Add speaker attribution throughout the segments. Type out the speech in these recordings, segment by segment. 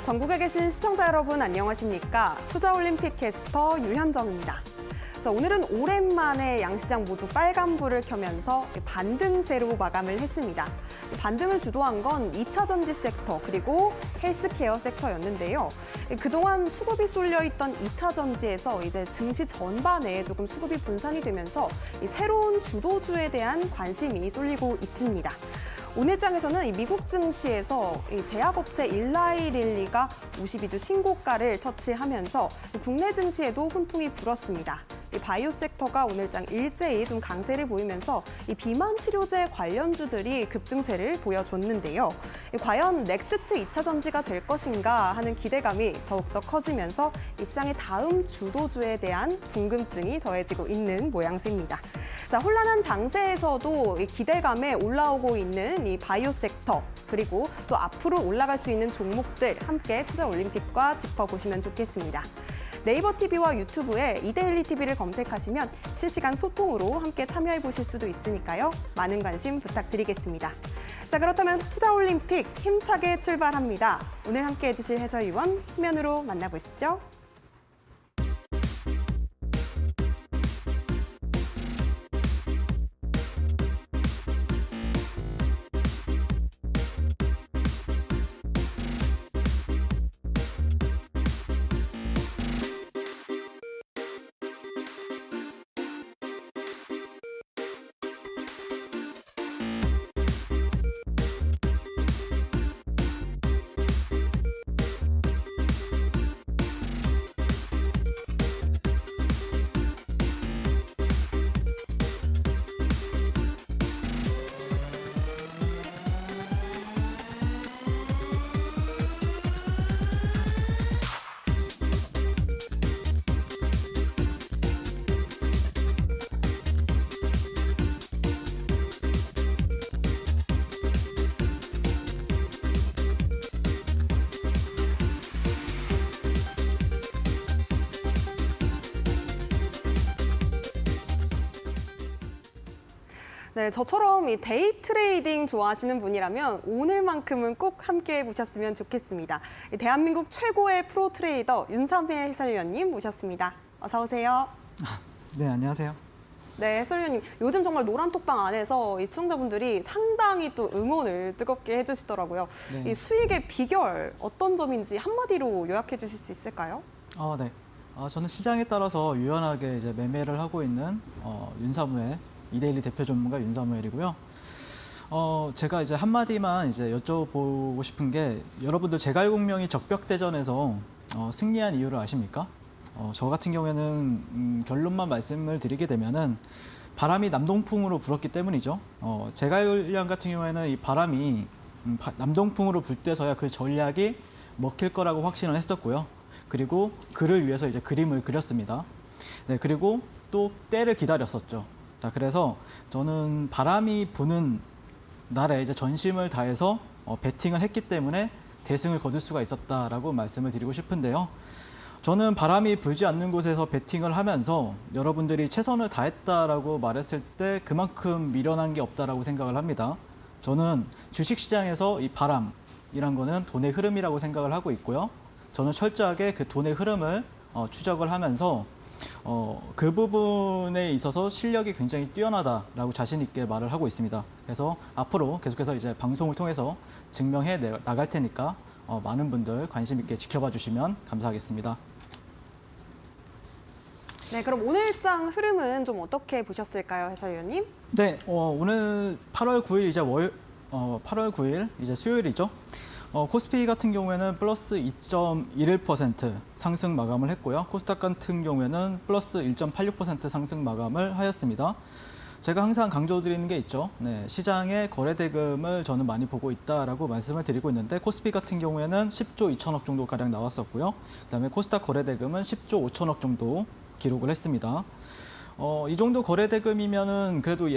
Speaker 1: 전국에 계신 시청자 여러분 안녕하십니까? 투자올림픽 캐스터 유현정입니다. 자, 오늘은 오랜만에 양시장 모두 빨간불을 켜면서 반등세로 마감을 했습니다. 반등을 주도한 건 2차 전지 섹터 그리고 헬스케어 섹터였는데요. 그동안 수급이 쏠려있던 2차 전지에서 이제 증시 전반에 조금 수급이 분산이 되면서 새로운 주도주에 대한 관심이 쏠리고 있습니다. 오늘 장에서는 미국 증시에서 제약업체 일라이릴리가 52주 신고가를 터치하면서 국내 증시에도 훈풍이 불었습니다. 바이오 섹터가 오늘 장 일제히 좀 강세를 보이면서 비만 치료제 관련주들이 급등세를 보여줬는데요. 과연 넥스트 2차 전지가 될 것인가 하는 기대감이 더욱더 커지면서 이 시장의 다음 주도주에 대한 궁금증이 더해지고 있는 모양새입니다. 자, 혼란한 장세에서도 이 기대감에 올라오고 있는 이 바이오 섹터 그리고 또 앞으로 올라갈 수 있는 종목들 함께 투자올림픽과 짚어보시면 좋겠습니다. 네이버 TV와 유튜브에 이데일리 TV를 검색하시면 실시간 소통으로 함께 참여해 보실 수도 있으니까요. 많은 관심 부탁드리겠습니다. 자, 그렇다면 투자올림픽 힘차게 출발합니다. 오늘 함께 해주실 해설위원 화면으로 만나보시죠. 네, 저처럼 이 데이 트레이딩 좋아하시는 분이라면 오늘만큼은 꼭 함께 해보셨으면 좋겠습니다. 대한민국 최고의 프로 트레이더 윤삼일 해설위원님 모셨습니다. 어서 오세요.
Speaker 2: 네, 안녕하세요.
Speaker 1: 네, 해설위원님. 요즘 정말 노란톡방 안에서 이 시청자분들이 상당히 또 응원을 뜨겁게 해주시더라고요.
Speaker 2: 네.
Speaker 1: 이 수익의 비결 어떤 점인지 한마디로 요약해 주실 수 있을까요?
Speaker 2: 네. 저는 시장에 따라서 유연하게 이제 매매를 하고 있는 윤사무엘 이데일리 대표 전문가 윤사무엘이고요. 제가 이제 한마디만 이제 여쭤보고 싶은 게 여러분들 제갈공명이 적벽대전에서 승리한 이유를 아십니까? 저 같은 경우에는 결론만 말씀을 드리게 되면은 바람이 남동풍으로 불었기 때문이죠. 제갈량 같은 경우에는 이 바람이 남동풍으로 불 때서야 그 전략이 먹힐 거라고 확신을 했었고요. 그리고 그를 위해서 이제 그림을 그렸습니다. 네, 그리고 또 때를 기다렸었죠. 자, 그래서 저는 바람이 부는 날에 이제 전심을 다해서 배팅을 했기 때문에 대승을 거둘 수가 있었다라고 말씀을 드리고 싶은데요. 저는 바람이 불지 않는 곳에서 배팅을 하면서 여러분들이 최선을 다했다라고 말했을 때 그만큼 미련한 게 없다라고 생각을 합니다. 저는 주식시장에서 이 바람이란 거는 돈의 흐름이라고 생각을 하고 있고요. 저는 철저하게 그 돈의 흐름을 추적을 하면서 그 부분에 있어서 실력이 굉장히 뛰어나다라고 자신 있게 말을 하고 있습니다. 그래서 앞으로 계속해서 이제 방송을 통해서 증명해 나갈 테니까 많은 분들 관심 있게 지켜봐 주시면 감사하겠습니다.
Speaker 1: 네, 그럼 오늘장 흐름은 좀 어떻게 보셨을까요, 해설위원님?
Speaker 2: 네, 오늘 8월 9일 이제 8월 9일 이제 수요일이죠. 코스피 같은 경우에는 플러스 2.11% 상승 마감을 했고요. 코스닥 같은 경우에는 플러스 1.86% 상승 마감을 하였습니다. 제가 항상 강조드리는 게 있죠. 네, 시장의 거래 대금을 저는 많이 보고 있다라고 말씀을 드리고 있는데 코스피 같은 경우에는 10조 2천억 정도 가량 나왔었고요. 그다음에 코스닥 거래 대금은 10조 5천억 정도 기록을 했습니다. 이 정도 거래 대금이면은 그래도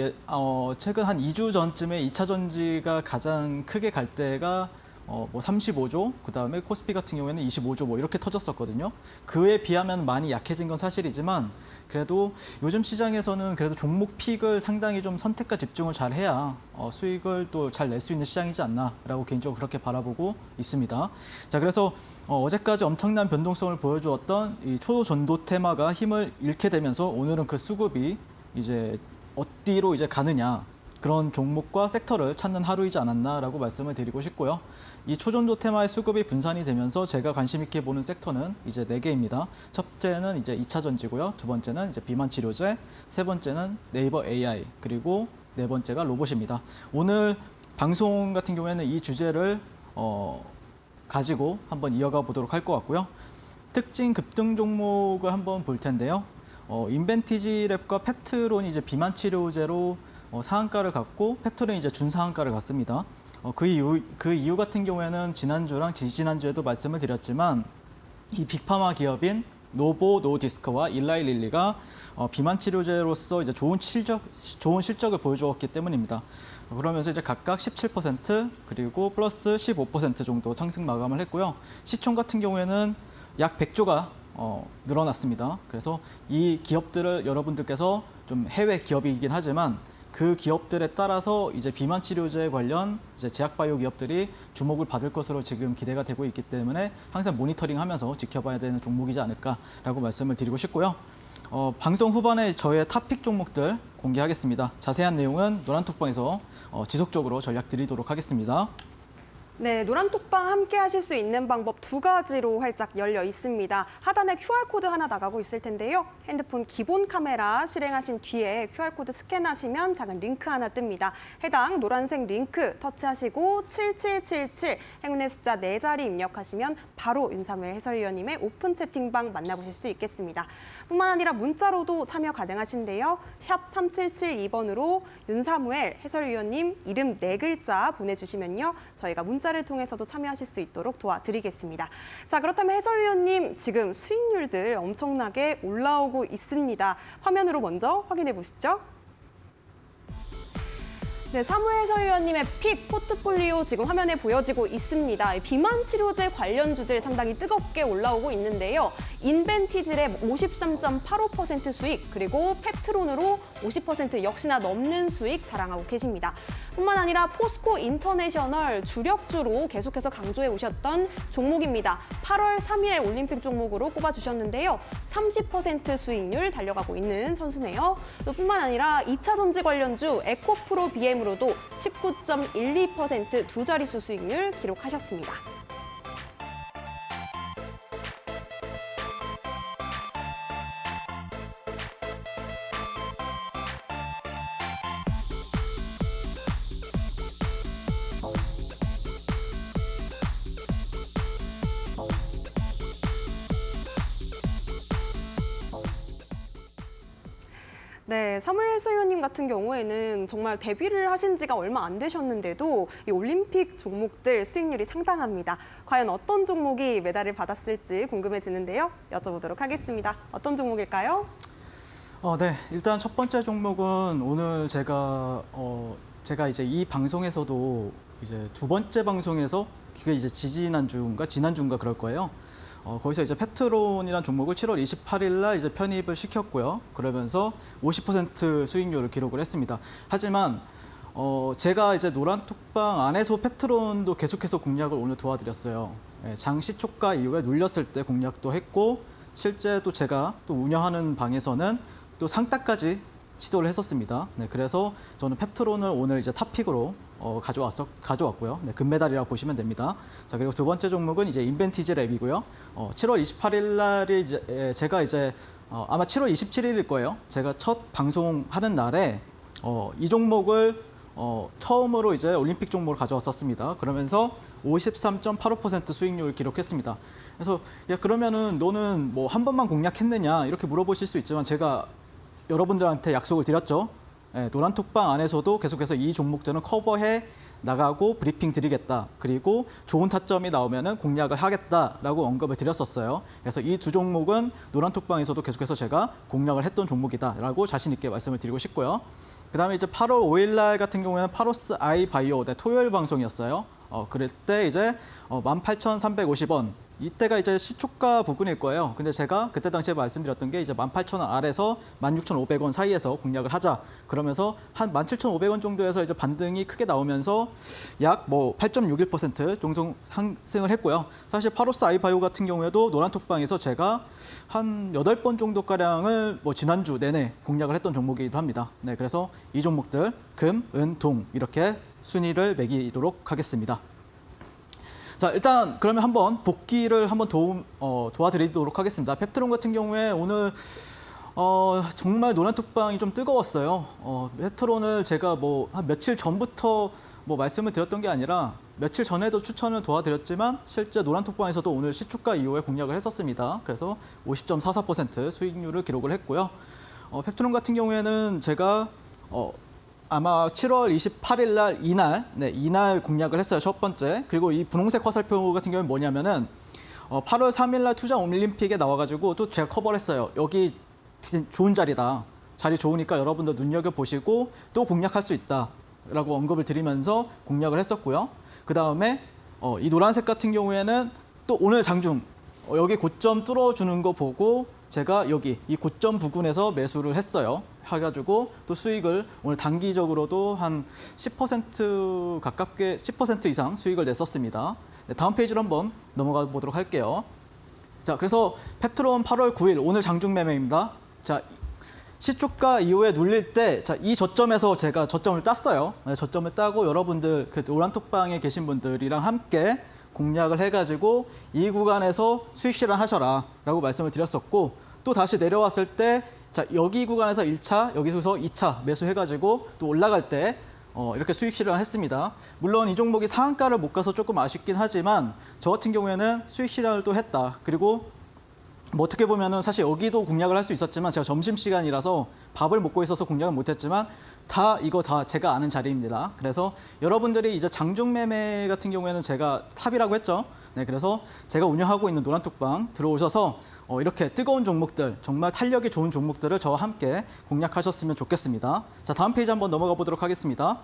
Speaker 2: 최근 한 2주 전쯤에 2차 전지가 가장 크게 갈 때가 뭐 35조, 그다음에 코스피 같은 경우에는 25조 뭐 이렇게 터졌었거든요. 그에 비하면 많이 약해진 건 사실이지만 그래도 요즘 시장에서는 그래도 종목 픽을 상당히 좀 선택과 집중을 잘 해야 수익을 또 잘 낼 수 있는 시장이지 않나라고 개인적으로 그렇게 바라보고 있습니다. 자, 그래서 어제까지 엄청난 변동성을 보여주었던 이 초전도 테마가 힘을 잃게 되면서 오늘은 그 수급이 이제 어디로 이제 가느냐 그런 종목과 섹터를 찾는 하루이지 않았나라고 말씀을 드리고 싶고요. 이 초전도 테마의 수급이 분산이 되면서 제가 관심 있게 보는 섹터는 이제 4개입니다. 첫째는 이제 2차 전지고요. 두 번째는 이제 비만 치료제, 세 번째는 네이버 AI, 그리고 네 번째가 로봇입니다. 오늘 방송 같은 경우에는 이 주제를 가지고 한번 이어가 보도록 할 것 같고요. 특징 급등 종목을 한번 볼 텐데요. 인벤티지랩과 펩트론이 이제 비만 치료제로 상한가를 갔고 펩트론이 이제 준상한가를 갔습니다. 그 이유 같은 경우에는 지난주랑 지지난주에도 말씀을 드렸지만 이 빅파마 기업인 노보 노디스크와 일라이 릴리가 비만 치료제로서 이제 좋은 실적을 보여주었기 때문입니다. 그러면서 이제 각각 17% 그리고 플러스 15% 정도 상승 마감을 했고요. 시총 같은 경우에는 약 100조가 늘어났습니다. 그래서 이 기업들을 여러분들께서 좀 해외 기업이긴 하지만 그 기업들에 따라서 이제 비만 치료제 관련 이제 제약바이오 기업들이 주목을 받을 것으로 지금 기대가 되고 있기 때문에 항상 모니터링하면서 지켜봐야 되는 종목이지 않을까라고 말씀을 드리고 싶고요. 방송 후반에 저의 탑픽 종목들 공개하겠습니다. 자세한 내용은 노란톡방에서 지속적으로 전략 드리도록 하겠습니다.
Speaker 1: 네, 노란톡방 함께 하실 수 있는 방법 2가지로 활짝 열려 있습니다. 하단에 QR코드 하나 나가고 있을 텐데요. 핸드폰 기본 카메라 실행하신 뒤에 QR코드 스캔하시면 작은 링크 하나 뜹니다. 해당 노란색 링크 터치하시고 7777 행운의 숫자 4자리 입력하시면 바로 윤사무엘 해설위원님의 오픈 채팅방 만나보실 수 있겠습니다. 뿐만 아니라 문자로도 참여 가능하신데요. 샵 3772번으로 윤사무엘 해설위원님 이름 4글자 보내주시면요. 저희가 문자를 통해서도 참여하실 수 있도록 도와드리겠습니다. 자, 그렇다면 해설위원님 지금 수익률들 엄청나게 올라오고 있습니다. 화면으로 먼저 확인해 보시죠. 네, 사무엘 해설위원님의 픽 포트폴리오 지금 화면에 보여지고 있습니다. 비만 치료제 관련주들 상당히 뜨겁게 올라오고 있는데요. 인벤티질의 53.85% 수익, 그리고 펩트론으로 50% 역시나 넘는 수익 자랑하고 계십니다. 뿐만 아니라 포스코 인터내셔널 주력주로 계속해서 강조해 오셨던 종목입니다. 8월 3일 올림픽 종목으로 꼽아주셨는데요. 30% 수익률 달려가고 있는 선수네요. 또 뿐만 아니라 2차 전지 관련주 에코프로 BM으로도 19.12% 두 자릿수 수익률 기록하셨습니다. 네, 사무엘 해설위원님 같은 경우에는 정말 데뷔를 하신 지가 얼마 안 되셨는데도 이 올림픽 종목들 수익률이 상당합니다. 과연 어떤 종목이 메달을 받았을지 궁금해지는데요. 여쭤보도록 하겠습니다. 어떤 종목일까요?
Speaker 2: 네, 일단 첫 번째 종목은 오늘 제가 이제 이 방송에서도 이제 두 번째 방송에서 그게 이제 지난주인가 그럴 거예요. 거기서 이제 펩트론이라는 종목을 7월 28일 날 이제 편입을 시켰고요. 그러면서 50% 수익률을 기록을 했습니다. 하지만 제가 이제 노란톡방 안에서 펩트론도 계속해서 공략을 오늘 도와드렸어요. 장 시초가 이후에 눌렸을 때 공략도 했고 실제 또 제가 또 운영하는 방에서는 또 상따까지 시도를 했었습니다. 네, 그래서 저는 펩트론을 오늘 이제 탑픽으로 가져왔고요. 네, 금메달이라고 보시면 됩니다. 자, 그리고 두 번째 종목은 이제 인벤티지 랩이고요. 7월 28일 날이 이제 제가 이제 아마 7월 27일일 거예요. 제가 첫 방송하는 날에 이 종목을 처음으로 이제 올림픽 종목을 가져왔었습니다. 그러면서 53.85% 수익률을 기록했습니다. 그래서 야, 그러면은 너는 뭐 한 번만 공략했느냐 이렇게 물어보실 수 있지만 제가 여러분들한테 약속을 드렸죠. 네, 노란톡방 안에서도 계속해서 이 종목들은 커버해 나가고 브리핑 드리겠다. 그리고 좋은 타점이 나오면은 공략을 하겠다라고 언급을 드렸었어요. 그래서 이 두 종목은 노란톡방에서도 계속해서 제가 공략을 했던 종목이다라고 자신 있게 말씀을 드리고 싶고요. 그다음에 이제 8월 5일 날 같은 경우에는 파로스 아이 바이오 토요일 방송이었어요. 그럴 때 이제 18,350원. 이때가 이제 시초가 부근일 거예요. 근데 제가 그때 당시에 말씀드렸던 게 이제 18,000원 아래에서 16,500원 사이에서 공략을 하자. 그러면서 한 17,500원 정도에서 이제 반등이 크게 나오면서 약 뭐 8.61% 정도 상승을 했고요. 사실 파로스 아이바이오 같은 경우에도 노란톡방에서 제가 한 8번 정도 가량을 뭐 지난주 내내 공략을 했던 종목이기도 합니다. 네, 그래서 이 종목들 금, 은, 동 이렇게 순위를 매기도록 하겠습니다. 자, 일단 그러면 한번 복귀를 한번 도와드리도록 하겠습니다. 펩트론 같은 경우에 오늘 정말 노란톡방이 좀 뜨거웠어요. 펩트론을 제가 뭐 한 며칠 전부터 뭐 말씀을 드렸던 게 아니라 며칠 전에도 추천을 도와드렸지만 실제 노란톡방에서도 오늘 시초가 이후에 공략을 했었습니다. 그래서 50.44% 수익률을 기록을 했고요. 펩트론 같은 경우에는 제가 아마 7월 28일 날 이날 공략을 했어요. 첫 번째. 그리고 이 분홍색 화살표 같은 경우는 뭐냐면은 8월 3일 날 투자 올림픽에 나와가지고 또 제가 커버를 했어요. 여기 좋은 자리다. 자리 좋으니까 여러분들 눈여겨보시고 또 공략할 수 있다라고 언급을 드리면서 공략을 했었고요. 그 다음에 이 노란색 같은 경우에는 또 오늘 장중 여기 고점 뚫어주는 거 보고 제가 여기 이 고점 부근에서 매수를 했어요. 해가지고 또 수익을 오늘 단기적으로도 한 10% 가깝게 10% 이상 수익을 냈었습니다. 네, 다음 페이지로 한번 넘어가 보도록 할게요. 자, 그래서 펩트론 8월 9일 오늘 장중 매매입니다. 자, 시초가 이후에 눌릴 때, 자, 이 저점에서 제가 저점을 땄어요. 네, 저점을 따고 여러분들 그 오란톡방에 계신 분들이랑 함께 공략을 해가지고 이 구간에서 수익 실현하셔라라고 말씀을 드렸었고 또 다시 내려왔을 때 자, 여기 구간에서 1차, 여기서 2차 매수해가지고 또 올라갈 때 이렇게 수익 실현했습니다. 물론 이 종목이 상한가를 못 가서 조금 아쉽긴 하지만 저 같은 경우에는 수익 실현을 또 했다. 그리고 뭐 어떻게 보면은 사실 여기도 공략을 할 수 있었지만 제가 점심시간이라서 밥을 먹고 있어서 공략을 못했지만 이거 다 제가 아는 자리입니다. 그래서 여러분들이 이제 장중 매매 같은 경우에는 제가 탑이라고 했죠. 네, 그래서 제가 운영하고 있는 노란톡방 들어오셔서 이렇게 뜨거운 종목들, 정말 탄력이 좋은 종목들을 저와 함께 공략하셨으면 좋겠습니다. 자, 다음 페이지 한번 넘어가 보도록 하겠습니다.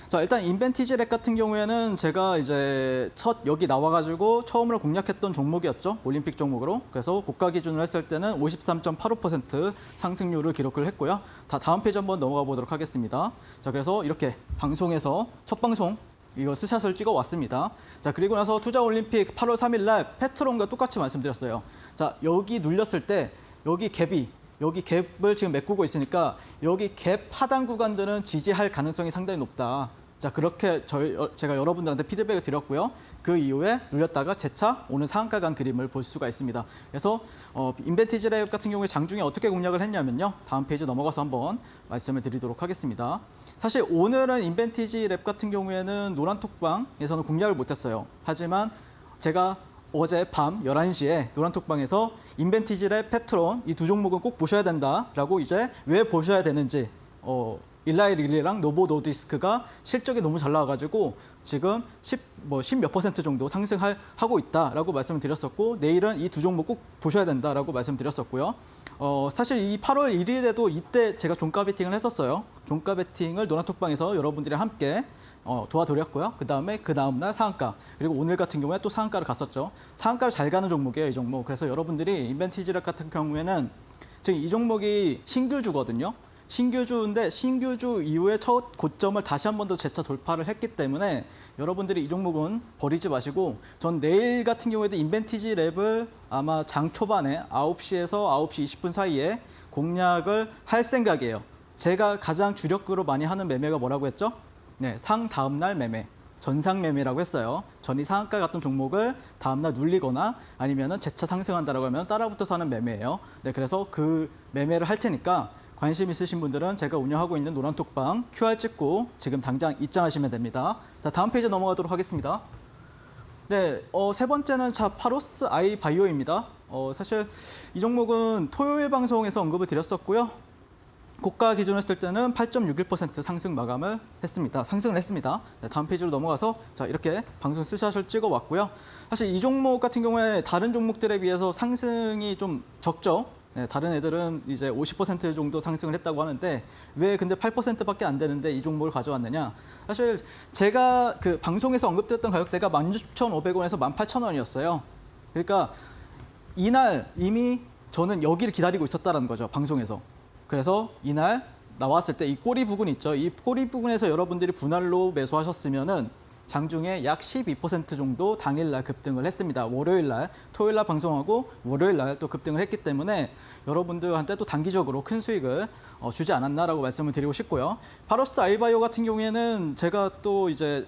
Speaker 2: 자, 일단 인벤티지 랩 같은 경우에는 제가 이제 여기 나와가지고 처음으로 공략했던 종목이었죠. 올림픽 종목으로. 그래서 고가 기준으로 했을 때는 53.85% 상승률을 기록을 했고요. 다음 페이지 한번 넘어가 보도록 하겠습니다. 자, 그래서 이렇게 방송에서 첫 방송 이거 스샷을 찍어 왔습니다. 자, 그리고 나서 투자 올림픽 8월 3일 날 펩트론과 똑같이 말씀드렸어요. 자, 여기 눌렸을 때 여기 갭을 지금 메꾸고 있으니까 여기 갭 하단 구간들은 지지할 가능성이 상당히 높다. 자, 그렇게 제가 여러분들한테 피드백을 드렸고요. 그 이후에 눌렸다가 재차 오늘 상한가 간 그림을 볼 수가 있습니다. 그래서 인벤티지 랩 같은 경우에 장중에 어떻게 공략을 했냐면요. 다음 페이지 넘어가서 한번 말씀을 드리도록 하겠습니다. 사실 오늘은 인벤티지 랩 같은 경우에는 노란톡방에서는 공략을 못했어요. 하지만 제가 어제 밤 11시에 노란톡방에서 인벤티지 랩, 펩트론 이 두 종목은 꼭 보셔야 된다라고 이제 왜 보셔야 되는지 일라이 릴리랑 노보 노디스크가 실적이 너무 잘 나와가지고 지금 10몇 % 정도 상승하고 있다라고 말씀을 드렸었고 내일은 이 두 종목 꼭 보셔야 된다라고 말씀드렸었고요. 사실 이 8월 1일에도 이때 제가 종가 베팅을 했었어요. 종가 베팅을 노란톡방에서 여러분들이 함께 도와드렸고요. 그 다음 날 상한가 그리고 오늘 같은 경우에 또 상한가를 갔었죠. 상한가를 잘 가는 종목이에요, 이 종목. 그래서 여러분들이 인벤티지랩 같은 경우에는 지금 이 종목이 신규주거든요. 신규주인데 신규주 이후에 첫 고점을 다시 한 번 더 재차 돌파를 했기 때문에 여러분들이 이 종목은 버리지 마시고 전 내일 같은 경우에도 인벤티지 랩을 아마 장 초반에 9시에서 9시 20분 사이에 공략을 할 생각이에요. 제가 가장 주력으로 많이 하는 매매가 뭐라고 했죠? 네, 상 다음 날 매매. 전상 매매라고 했어요. 전이 상한가 같은 종목을 다음날 눌리거나 아니면은 재차 상승한다라고 하면 따라붙어서 하는 매매예요. 네, 그래서 그 매매를 할 테니까 관심 있으신 분들은 제가 운영하고 있는 노란톡방 QR 찍고 지금 당장 입장하시면 됩니다. 자, 다음 페이지 넘어가도록 하겠습니다. 네, 세 번째는 파로스 아이바이오입니다. 사실 이 종목은 토요일 방송에서 언급을 드렸었고요. 고가 기준으로 했을 때는 8.61% 상승 마감을 했습니다. 상승을 했습니다. 네, 다음 페이지로 넘어가서 자, 이렇게 방송 스샷을 찍어 왔고요. 사실 이 종목 같은 경우에 다른 종목들에 비해서 상승이 좀 적죠. 네, 다른 애들은 이제 50% 정도 상승을 했다고 하는데 왜 근데 8%밖에 안 되는데 이 종목을 가져왔느냐? 사실 제가 그 방송에서 언급드렸던 가격대가 16,500원에서 18,000원이었어요. 그러니까 이날 이미 저는 여기를 기다리고 있었다는 거죠, 방송에서. 그래서 이날 나왔을 때 이 꼬리 부분 있죠. 이 꼬리 부분에서 여러분들이 분할로 매수하셨으면은 장중에 약 12% 정도 당일날 급등을 했습니다. 월요일날, 토요일날 방송하고 월요일날 또 급등을 했기 때문에 여러분들한테 또 단기적으로 큰 수익을 주지 않았나라고 말씀을 드리고 싶고요. 파로스 아이바이오 같은 경우에는 제가 또 이제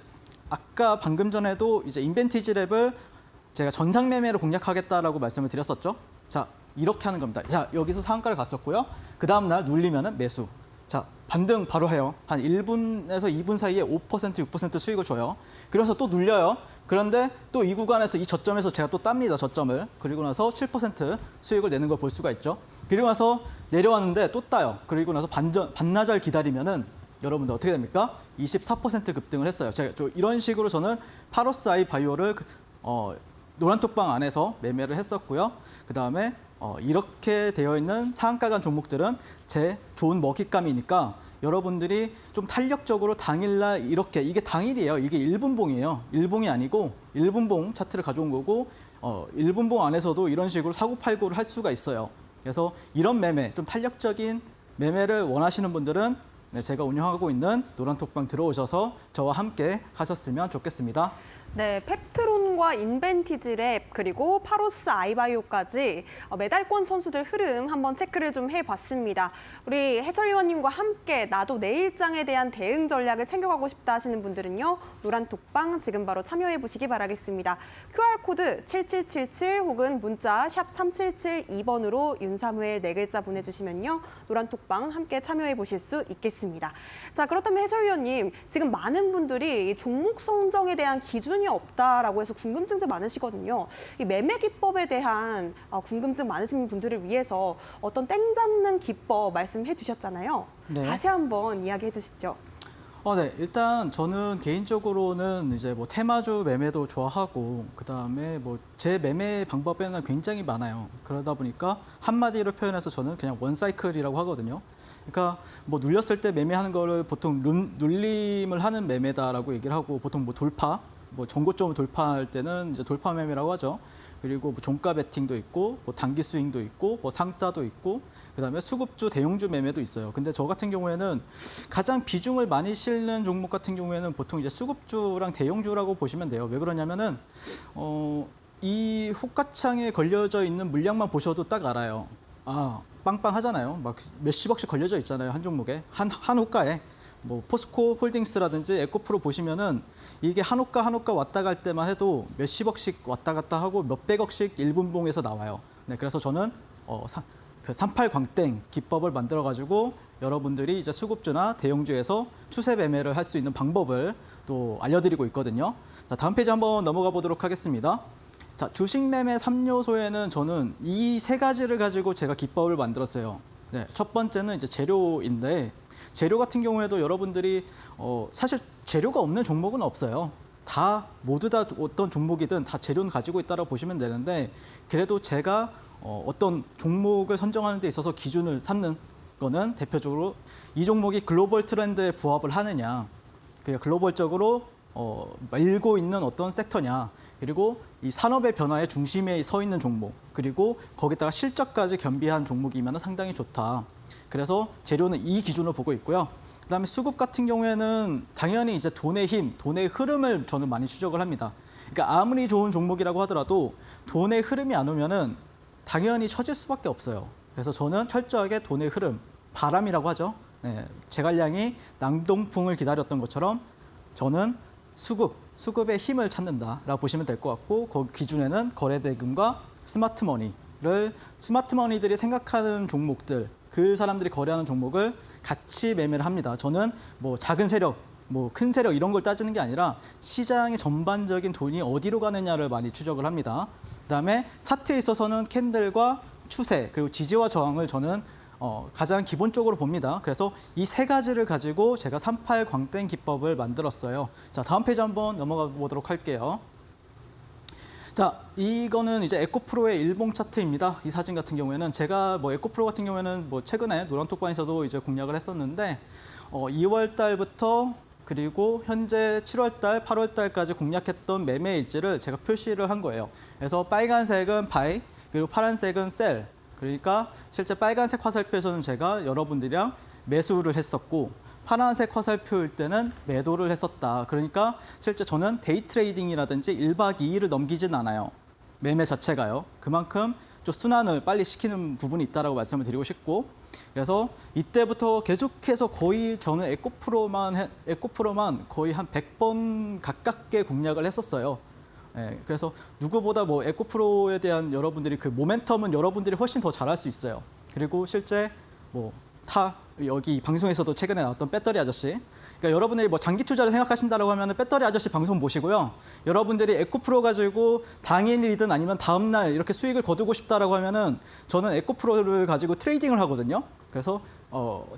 Speaker 2: 아까 방금 전에도 이제 인벤티지 랩을 제가 전상 매매로 공략하겠다라고 말씀을 드렸었죠. 자, 이렇게 하는 겁니다. 자, 여기서 상한가를 갔었고요. 그 다음날 눌리면은 매수. 자, 반등 바로 해요. 한 1분에서 2분 사이에 5%, 6% 수익을 줘요. 그래서 또 눌려요. 그런데 또 이 구간에서 이 저점에서 제가 또 땁니다, 저점을. 그리고 나서 7% 수익을 내는 걸 볼 수가 있죠. 그리고 나서 내려왔는데 또 따요. 그리고 나서 반나절 기다리면은 여러분들 어떻게 됩니까? 24% 급등을 했어요. 제가 이런 식으로 저는 파로스 아이 바이오를 노란톡방 안에서 매매를 했었고요. 그 다음에 이렇게 되어 있는 상한가 간 종목들은 제 좋은 먹잇감이니까 여러분들이 좀 탄력적으로 당일날 이렇게, 이게 당일이에요. 이게 1분봉이에요. 1봉이 아니고 1분봉 차트를 가져온 거고 1분봉 안에서도 이런 식으로 사고팔고를 할 수가 있어요. 그래서 이런 매매, 좀 탄력적인 매매를 원하시는 분들은 네, 제가 운영하고 있는 노란톡방 들어오셔서 저와 함께 하셨으면 좋겠습니다.
Speaker 1: 네, 펩트론과 인벤티지랩 그리고 파로스 아이바이오까지 메달권 선수들 흐름 한번 체크를 좀 해봤습니다. 우리 해설위원님과 함께 나도 내일장에 대한 대응 전략을 챙겨가고 싶다 하시는 분들은요. 노란톡방 지금 바로 참여해보시기 바라겠습니다. QR코드 7777 혹은 문자 샵 3772번으로 윤사무엘 네 글자 보내주시면요. 노란톡방 함께 참여해보실 수 있겠습니다. 자, 그렇다면 해설위원님, 지금 많은 분들이 이 종목 선정에 대한 기준이 없다라고 해서 궁금증도 많으시거든요. 이 매매 기법에 대한 궁금증 많으신 분들을 위해서 어떤 땡 잡는 기법 말씀해 주셨잖아요.
Speaker 2: 네.
Speaker 1: 다시 한번 이야기해 주시죠.
Speaker 2: 네. 일단 저는 개인적으로는 이제 뭐 테마주 매매도 좋아하고 그다음에 뭐 제 매매 방법에는 굉장히 많아요. 그러다 보니까 한마디로 표현해서 저는 그냥 원사이클이라고 하거든요. 그러니까 뭐 눌렸을 때 매매하는 거를 보통 눌림을 하는 매매다라고 얘기를 하고 보통 뭐 돌파, 뭐 전고점을 돌파할 때는 이제 돌파 매매라고 하죠. 그리고 뭐 종가 베팅도 있고 뭐 단기 스윙도 있고 뭐 상따도 있고 그다음에 수급주, 대형주 매매도 있어요. 근데 저 같은 경우에는 가장 비중을 많이 실는 종목 같은 경우에는 보통 이제 수급주랑 대형주라고 보시면 돼요. 왜 그러냐면은 이 호가창에 걸려져 있는 물량만 보셔도 딱 알아요. 아, 빵빵하잖아요. 막 몇십억씩 걸려져 있잖아요. 한 종목에. 한 호가에. 뭐 포스코 홀딩스라든지 에코프로 보시면은 이게 한 호가 왔다 갈 때만 해도 몇십억씩 왔다 갔다 하고 몇백억씩 1분봉에서 나와요. 네, 그래서 저는 그 38 광땡 기법을 만들어 가지고 여러분들이 이제 수급주나 대형주에서 추세 매매를 할 수 있는 방법을 또 알려드리고 있거든요. 자, 다음 페이지 한번 넘어가 보도록 하겠습니다. 자, 주식 매매 3요소에는 저는 이 세 가지를 가지고 제가 기법을 만들었어요. 네, 첫 번째는 이제 재료인데 재료 같은 경우에도 여러분들이 사실 재료가 없는 종목은 없어요. 모두 다 어떤 종목이든 다 재료는 가지고 있다고 보시면 되는데 그래도 제가 어떤 종목을 선정하는 데 있어서 기준을 삼는 거는 대표적으로 이 종목이 글로벌 트렌드에 부합을 하느냐, 글로벌적으로 밀고 있는 어떤 섹터냐, 그리고 이 산업의 변화의 중심에 서 있는 종목, 그리고 거기다가 실적까지 겸비한 종목이면 상당히 좋다. 그래서 재료는 이 기준으로 보고 있고요. 그다음에 수급 같은 경우에는 당연히 이제 돈의 힘, 돈의 흐름을 저는 많이 추적을 합니다. 그러니까 아무리 좋은 종목이라고 하더라도 돈의 흐름이 안 오면은 당연히 처질 수밖에 없어요. 그래서 저는 철저하게 돈의 흐름, 바람이라고 하죠. 네, 제갈량이 낭동풍을 기다렸던 것처럼 저는 수급의 힘을 찾는다라고 보시면 될 것 같고 그 기준에는 거래대금과 스마트머니들이 생각하는 종목들, 그 사람들이 거래하는 종목을 같이 매매를 합니다. 저는 뭐 작은 세력, 뭐 큰 세력 이런 걸 따지는 게 아니라 시장의 전반적인 돈이 어디로 가느냐를 많이 추적을 합니다. 그다음에 차트에 있어서는 캔들과 추세 그리고 지지와 저항을 저는 가장 기본적으로 봅니다. 그래서 이 세 가지를 가지고 제가 38 광땡 기법을 만들었어요. 자, 다음 페이지 한번 넘어가 보도록 할게요. 자, 이거는 이제 에코프로의 일봉 차트입니다. 이 사진 같은 경우에는 제가 뭐 에코프로 같은 경우에는 뭐 최근에 노란톡방에서도 이제 공략을 했었는데 2월 달부터 그리고 현재 7월 달, 8월 달까지 공략했던 매매 일지를 제가 표시를 한 거예요. 그래서 빨간색은 바이, 그리고 파란색은 셀. 그러니까 실제 빨간색 화살표에서는 제가 여러분들이랑 매수를 했었고 파란색 화살표일 때는 매도를 했었다. 그러니까 실제 저는 데이 트레이딩이라든지 1박 2일을 넘기진 않아요. 매매 자체가요. 그만큼 좀 순환을 빨리 시키는 부분이 있다고 말씀을 드리고 싶고 그래서 이때부터 계속해서 거의 저는 에코프로만 거의 한 100번 가깝게 공략을 했었어요. 예, 그래서 누구보다 뭐 에코프로에 대한 여러분들이 그 모멘텀은 여러분들이 훨씬 더 잘할 수 있어요. 그리고 실제 뭐 여기 방송에서도 최근에 나왔던 배터리 아저씨. 그러니까 여러분들이 뭐 장기 투자를 생각하신다고 하면 배터리 아저씨 방송 보시고요. 여러분들이 에코프로 가지고 당일이든 아니면 다음날 이렇게 수익을 거두고 싶다라고 하면은 저는 에코프로를 가지고 트레이딩을 하거든요. 그래서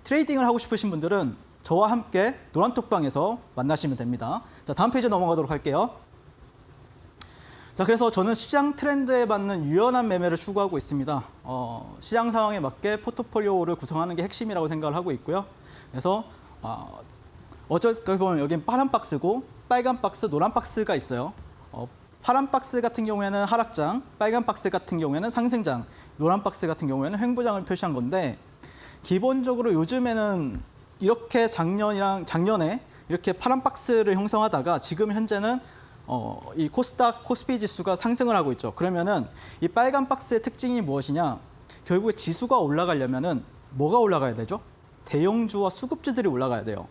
Speaker 2: 트레이딩을 하고 싶으신 분들은 저와 함께 노란톡방에서 만나시면 됩니다. 자, 다음 페이지 넘어가도록 할게요. 자, 그래서 저는 시장 트렌드에 맞는 유연한 매매를 추구하고 있습니다. 시장 상황에 맞게 포트폴리오를 구성하는 게 핵심이라고 생각을 하고 있고요. 그래서 어쩔 보면 여긴 파란 박스고 빨간 박스, 노란 박스가 있어요. 파란 박스 같은 경우에는 하락장, 빨간 박스 같은 경우에는 상승장, 노란 박스 같은 경우에는 횡보장을 표시한 건데 기본적으로 요즘에는 이렇게 작년에 이렇게 파란 박스를 형성하다가 지금 현재는 이 코스닥, 코스피 지수가 상승을 하고 있죠. 그러면은 이 빨간 박스의 특징이 무엇이냐? 결국에 지수가 올라가려면은 뭐가 올라가야 되죠? 대형주와 수급주들이 올라가야 돼요.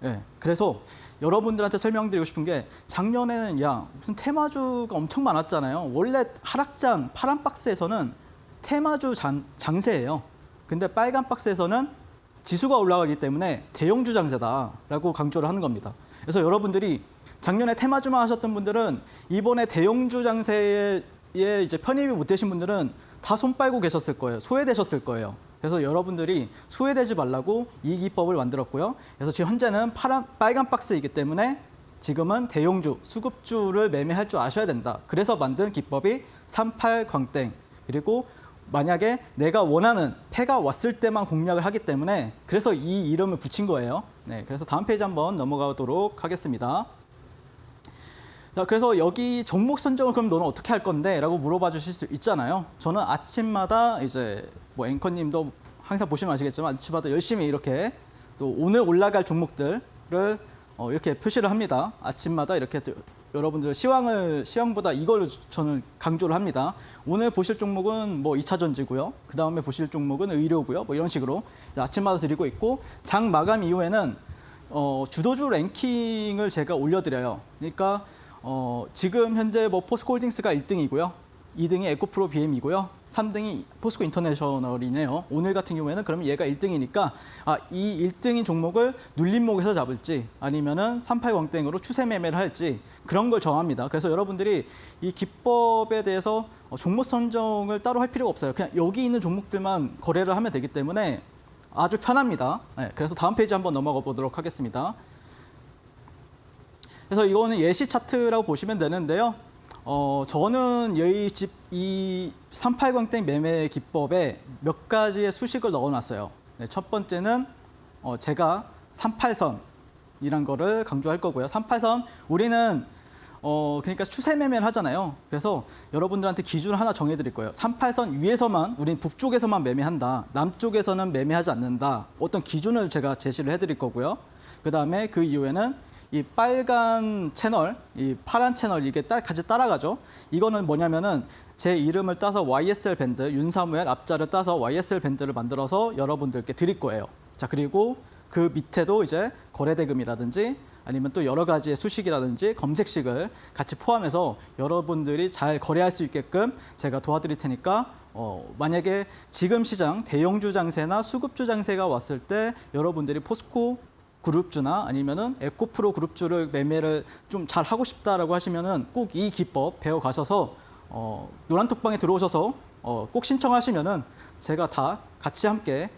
Speaker 2: 예. 그래서 여러분들한테 설명드리고 싶은 게 작년에는 무슨 테마주가 엄청 많았잖아요. 원래 하락장 파란 박스에서는 테마주 장세예요. 근데 빨간 박스에서는 지수가 올라가기 때문에 대형주 장세다라고 강조를 하는 겁니다. 그래서 여러분들이 작년에 테마주만 하셨던 분들은 이번에 대형주 장세에 이제 편입이 못 되신 분들은 다 손 빨고 계셨을 거예요. 소외되셨을 거예요. 그래서 여러분들이 소외되지 말라고 이 기법을 만들었고요. 그래서 지금 현재는 빨간 박스이기 때문에 지금은 대형주, 수급주를 매매할 줄 아셔야 된다. 그래서 만든 기법이 38광땡. 그리고 만약에 내가 원하는 패가 왔을 때만 공략을 하기 때문에 그래서 이 이름을 붙인 거예요. 네, 그래서 다음 페이지 한번 넘어가도록 하겠습니다. 자, 그래서 여기 종목 선정을 그럼 너는 어떻게 할 건데? 라고 물어봐 주실 수 있잖아요. 저는 아침마다 이제 뭐 앵커님도 항상 보시면 아시겠지만 아침마다 열심히 이렇게 또 오늘 올라갈 종목들을 이렇게 표시를 합니다. 아침마다 이렇게 여러분들 시황보다 이걸 저는 강조를 합니다. 오늘 보실 종목은 뭐 2차 전지고요. 그 다음에 보실 종목은 의료고요. 뭐 이런 식으로 아침마다 드리고 있고 장 마감 이후에는 주도주 랭킹을 제가 올려드려요. 그러니까 지금 현재 뭐 포스코홀딩스가 1등이고요. 2등이 에코프로 BM이고요. 3등이 포스코 인터내셔널이네요. 오늘 같은 경우에는 그러면 얘가 1등이니까 이 1등인 종목을 눌림목에서 잡을지 아니면은 38광땡으로 추세 매매를 할지 그런 걸 정합니다. 그래서 여러분들이 이 기법에 대해서 종목 선정을 따로 할 필요가 없어요. 그냥 여기 있는 종목들만 거래를 하면 되기 때문에 아주 편합니다. 네, 그래서 다음 페이지 한번 넘어가 보도록 하겠습니다. 그래서 이거는 예시 차트라고 보시면 되는데요. 저는 이 38광땡 매매 기법에 몇 가지의 수식을 넣어놨어요. 네, 첫 번째는 제가 38선이란 거를 강조할 거고요. 38선 우리는 그러니까 추세 매매를 하잖아요. 그래서 여러분들한테 기준을 하나 정해드릴 거예요. 38선 위에서만 우리는 북쪽에서만 매매한다. 남쪽에서는 매매하지 않는다. 어떤 기준을 제가 제시를 해드릴 거고요. 그 다음에 그 이후에는 이 빨간 채널, 이 파란 채널 이게 같이 따라가죠. 이거는 뭐냐면은 제 이름을 따서 YSL 밴드, 윤사무엘 앞자를 따서 YSL 밴드를 만들어서 여러분들께 드릴 거예요. 자, 그리고 그 밑에도 이제 거래대금이라든지 아니면 또 여러 가지의 수식이라든지 검색식을 같이 포함해서 여러분들이 잘 거래할 수 있게끔 제가 도와드릴 테니까 만약에 지금 시장 대형주 장세나 수급주 장세가 왔을 때 여러분들이 포스코 그룹주나 아니면은 에코프로 그룹주를 매매를 좀 잘 하고 싶다라고 하시면은 꼭 이 기법 배워 가셔서 노란톡방에 들어오셔서 꼭 신청하시면은 제가 다 같이 함께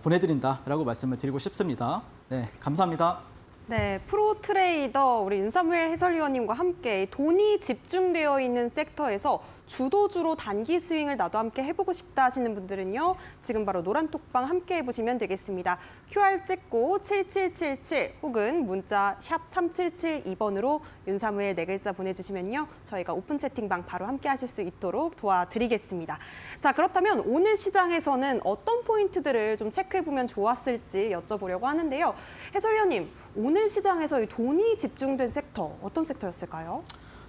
Speaker 2: 보내드린다라고 말씀을 드리고 싶습니다. 네, 감사합니다.
Speaker 1: 네, 프로 트레이더 우리 윤사무엘 해설위원님과 함께 돈이 집중되어 있는 섹터에서 주도주로 단기 스윙을 나도 함께 해보고 싶다 하시는 분들은요. 지금 바로 노란톡방 함께 해보시면 되겠습니다. QR 찍고 7777 혹은 문자 샵 3772번으로 윤사무엘 네 글자 보내주시면요. 저희가 오픈 채팅방 바로 함께 하실 수 있도록 도와드리겠습니다. 자, 그렇다면 오늘 시장에서는 어떤 포인트들을 좀 체크해보면 좋았을지 여쭤보려고 하는데요. 해설위원님, 오늘 시장에서 이 돈이 집중된 섹터, 어떤 섹터였을까요?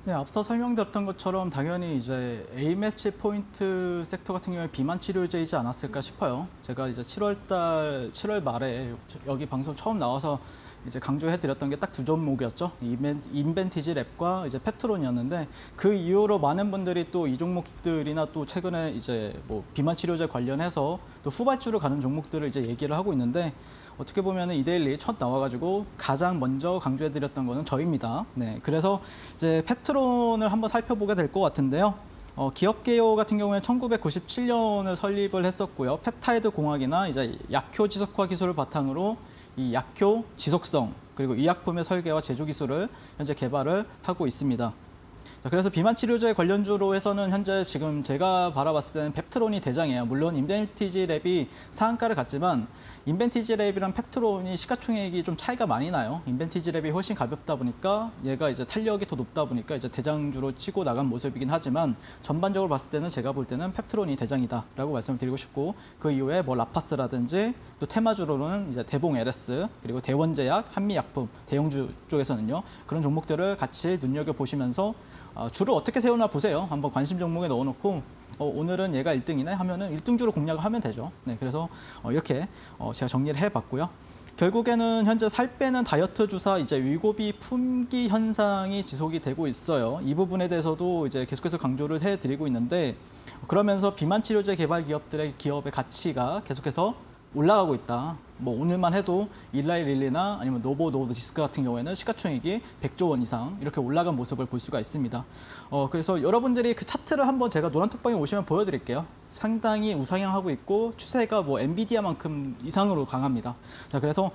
Speaker 2: 네, 앞서 설명드렸던 것처럼 당연히 이제 A매치 포인트 섹터 같은 경우에 비만 치료제이지 않았을까 싶어요. 제가 이제 7월 말에 여기 방송 처음 나와서 이제 강조해드렸던 게 딱 두 종목이었죠. 인벤티지 랩과 이제 펩트론이었는데 그 이후로 많은 분들이 또 이 종목들이나 또 최근에 이제 뭐 비만 치료제 관련해서 또 후발주로 가는 종목들을 이제 얘기를 하고 있는데 어떻게 보면 이데일리 첫 나와가지고 가장 먼저 강조해드렸던 거는 저입니다. 네, 그래서 이제 펩트론을 한번 살펴보게 될 것 같은데요. 기업개요 같은 경우에 1997년을 설립을 했었고요. 펩타이드 공학이나 이제 약효 지속화 기술을 바탕으로 이 약효 지속성 그리고 의약품의 설계와 제조 기술을 현재 개발을 하고 있습니다. 그래서 비만 치료제 관련주로 해서는 현재 지금 제가 바라봤을 때는 펩트론이 대장이에요. 물론 인벤티지 랩이 상한가를 갔지만 인벤티지 랩이랑 펩트론이 시가총액이 좀 차이가 많이 나요. 인벤티지 랩이 훨씬 가볍다 보니까 얘가 이제 탄력이 더 높다 보니까 이제 대장주로 치고 나간 모습이긴 하지만 전반적으로 봤을 때는 제가 볼 때는 펩트론이 대장이다라고 말씀을 드리고 싶고 그 이후에 뭐 라파스라든지 또 테마주로는 이제 대봉 LS 그리고 대원제약, 한미약품, 대형주 쪽에서는요 그런 종목들을 같이 눈여겨 보시면서 주를 어떻게 세우나 보세요. 한번 관심 종목에 넣어놓고 오늘은 얘가 1등이네 하면은 1등주로 공략을 하면 되죠. 네, 그래서 이렇게 제가 정리를 해봤고요. 결국에는 현재 살 빼는 다이어트 주사 이제 위고비 품귀 현상이 지속이 되고 있어요. 이 부분에 대해서도 이제 계속해서 강조를 해드리고 있는데 그러면서 비만 치료제 개발 기업들의 기업의 가치가 계속해서 올라가고 있다. 뭐 오늘만 해도 일라이 릴리나 아니면 노보 노르디스크 같은 경우에는 시가총액이 100조 원 이상 이렇게 올라간 모습을 볼 수가 있습니다. 그래서 여러분들이 그 차트를 한번 제가 노란톡방에 오시면 보여드릴게요. 상당히 우상향하고 있고 추세가 뭐 엔비디아만큼 이상으로 강합니다. 자, 그래서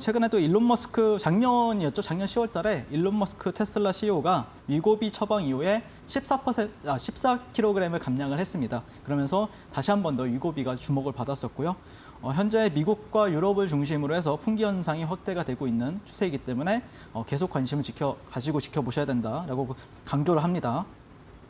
Speaker 2: 최근에 또 일론 머스크 작년이었죠. 작년 10월 달에 일론 머스크 테슬라 CEO가 위고비 처방 이후에 14kg을 감량을 했습니다. 그러면서 다시 한 번 더 위고비가 주목을 받았었고요. 현재 미국과 유럽을 중심으로 해서 풍기 현상이 확대가 되고 있는 추세이기 때문에 계속 관심을 가지고 지켜보셔야 된다라고 강조를 합니다.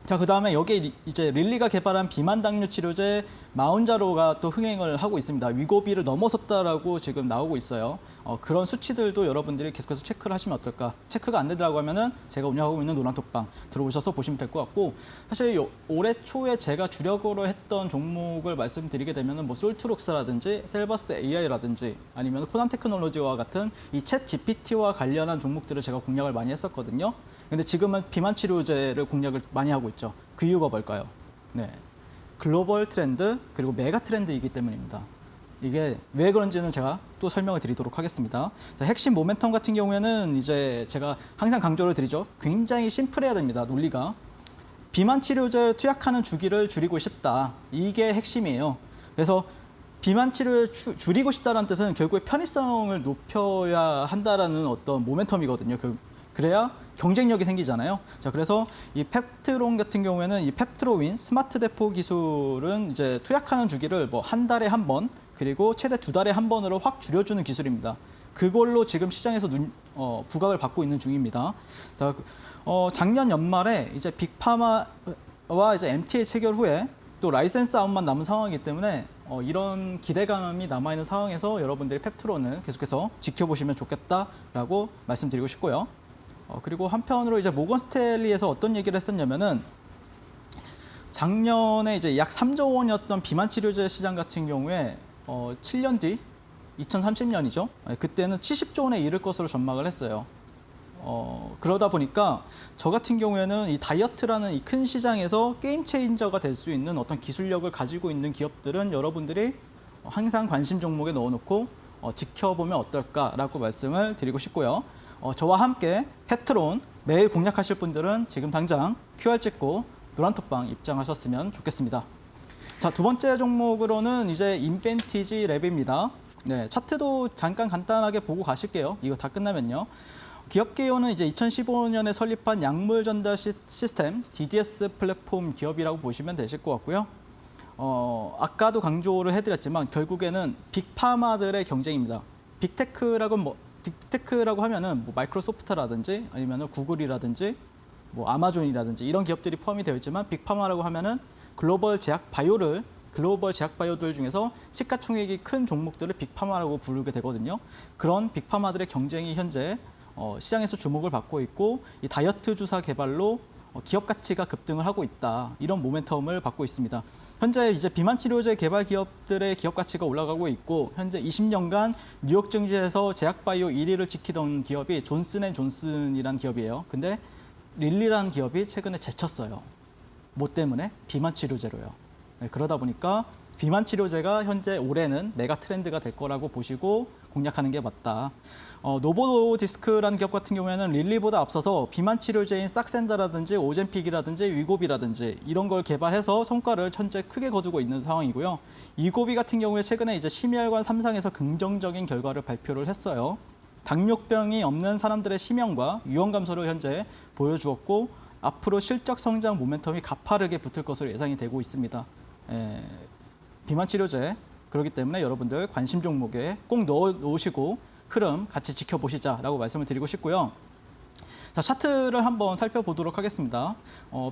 Speaker 2: 자, 그 다음에 여기에 이제 릴리가 개발한 비만 당뇨 치료제 마운자로가 또 흥행을 하고 있습니다. 위고비를 넘어섰다라고 지금 나오고 있어요. 그런 수치들도 여러분들이 계속해서 체크를 하시면 어떨까. 체크가 안 되더라고 하면은 제가 운영하고 있는 노란톡방 들어오셔서 보시면 될 것 같고 사실 올해 초에 제가 주력으로 했던 종목을 말씀드리게 되면은 뭐 솔트록스라든지 셀버스 AI라든지 아니면 코난 테크놀로지와 같은 이 챗 GPT와 관련한 종목들을 제가 공략을 많이 했었거든요. 근데 지금은 비만 치료제를 공략을 많이 하고 있죠. 그 이유가 뭘까요? 네, 글로벌 트렌드 그리고 메가 트렌드이기 때문입니다. 이게 왜 그런지는 제가 또 설명을 드리도록 하겠습니다. 자, 핵심 모멘텀 같은 경우에는 이제 제가 항상 강조를 드리죠. 굉장히 심플해야 됩니다. 논리가. 비만 치료제를 투약하는 주기를 줄이고 싶다. 이게 핵심이에요. 그래서 비만 치료를 줄이고 싶다는 뜻은 결국에 편의성을 높여야 한다라는 어떤 모멘텀이거든요. 그래야 경쟁력이 생기잖아요. 자, 그래서 이 펩트론 같은 경우에는 이 펩트로윈 스마트 대포 기술은 이제 투약하는 주기를 뭐 한 달에 한 번, 그리고 최대 2달에 한 번으로 확 줄여주는 기술입니다. 그걸로 지금 시장에서 부각을 받고 있는 중입니다. 자, 작년 연말에 이제 빅파마와 이제 MTA 체결 후에 또 라이센스 아웃만 남은 상황이기 때문에 이런 기대감이 남아있는 상황에서 여러분들이 펩트론을 계속해서 지켜보시면 좋겠다라고 말씀드리고 싶고요. 그리고 한편으로 이제 모건 스탠리에서 어떤 얘기를 했었냐면은 작년에 이제 약 3조 원이었던 비만 치료제 시장 같은 경우에 7년 뒤 2030년이죠. 그때는 70조 원에 이를 것으로 전망을 했어요. 그러다 보니까 저 같은 경우에는 이 다이어트라는 이 큰 시장에서 게임 체인저가 될 수 있는 어떤 기술력을 가지고 있는 기업들은 여러분들이 항상 관심 종목에 넣어놓고 지켜보면 어떨까라고 말씀을 드리고 싶고요. 저와 함께 펩트론 매일 공략하실 분들은 지금 당장 QR 찍고 노란톡방 입장하셨으면 좋겠습니다. 자, 두 번째 종목으로는 이제 인벤티지 랩입니다. 네, 차트도 잠깐 간단하게 보고 가실게요. 이거 다 끝나면요. 기업개요는 이제 2015년에 설립한 약물 전달 시스템 DDS 플랫폼 기업이라고 보시면 되실 것 같고요. 아까도 강조를 해드렸지만 결국에는 빅파마들의 경쟁입니다. 빅테크라고 하면은 뭐 마이크로소프트라든지 아니면 구글이라든지 뭐 아마존이라든지 이런 기업들이 포함이 되어 있지만 빅파마라고 하면은 글로벌 제약 바이오들 중에서 시가총액이 큰 종목들을 빅파마라고 부르게 되거든요. 그런 빅파마들의 경쟁이 현재 시장에서 주목을 받고 있고 이 다이어트 주사 개발로 기업 가치가 급등을 하고 있다. 이런 모멘텀을 받고 있습니다. 현재 이제 비만 치료제 개발 기업들의 기업 가치가 올라가고 있고 현재 20년간 뉴욕 증시에서 제약 바이오 1위를 지키던 기업이 존슨앤존슨이라는 기업이에요. 근데 릴리라는 기업이 최근에 제쳤어요. 뭐 때문에? 비만 치료제로요. 네, 그러다 보니까 비만 치료제가 현재 올해는 메가 트렌드가 될 거라고 보시고 공략하는 게 맞다. 노보디스크라는 기업 같은 경우에는 릴리보다 앞서서 비만 치료제인 싹센다라든지 오젠픽이라든지 위고비라든지 이런 걸 개발해서 성과를 현재 크게 거두고 있는 상황이고요. 위고비 같은 경우에 최근에 이제 심혈관 3상에서 긍정적인 결과를 발표를 했어요. 당뇨병이 없는 사람들의 심형과 위험 감소를 현재 보여주었고 앞으로 실적 성장 모멘텀이 가파르게 붙을 것으로 예상이 되고 있습니다. 비만 치료제 그렇기 때문에 여러분들 관심 종목에 꼭 넣어 놓으시고 흐름 같이 지켜보시자라고 말씀을 드리고 싶고요. 자, 차트를 한번 살펴보도록 하겠습니다.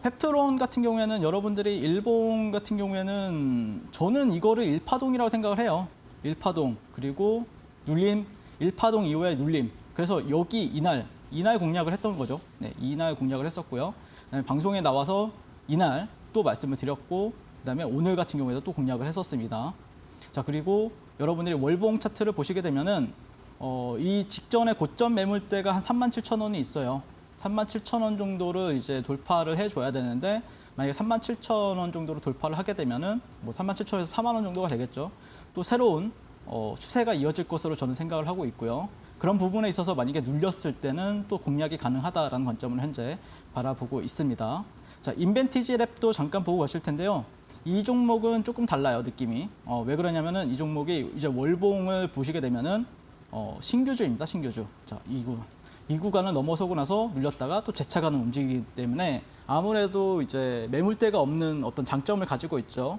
Speaker 2: 펩트론 같은 경우에는 여러분들이 일본 같은 경우에는 저는 이거를 일파동이라고 생각을 해요. 일파동 그리고 눌림, 일파동 이후에 눌림. 그래서 여기 이날 공략을 했던 거죠. 네, 이날 공략을 했었고요. 그다음에 방송에 나와서 이날 또 말씀을 드렸고 그다음에 오늘 같은 경우에도 또 공략을 했었습니다. 자, 그리고 여러분들이 월봉 차트를 보시게 되면은 이 직전에 고점 매물대가 한 37,000원이 있어요. 37,000원 정도를 이제 돌파를 해줘야 되는데 만약에 37,000원 정도로 돌파를 하게 되면은 뭐 37,000원에서 4만 원 정도가 되겠죠. 또 새로운 추세가 이어질 것으로 저는 생각을 하고 있고요. 그런 부분에 있어서 만약에 눌렸을 때는 또 공략이 가능하다라는 관점을 현재 바라보고 있습니다. 자, 인벤티지 랩도 잠깐 보고 가실 텐데요. 이 종목은 조금 달라요, 느낌이. 왜 그러냐면은 이 종목이 이제 월봉을 보시게 되면은 신규주입니다, 신규주. 자, 이 구간을 넘어서고 나서 눌렸다가 또 재차가는 움직이기 때문에 아무래도 이제 매물대가 없는 어떤 장점을 가지고 있죠.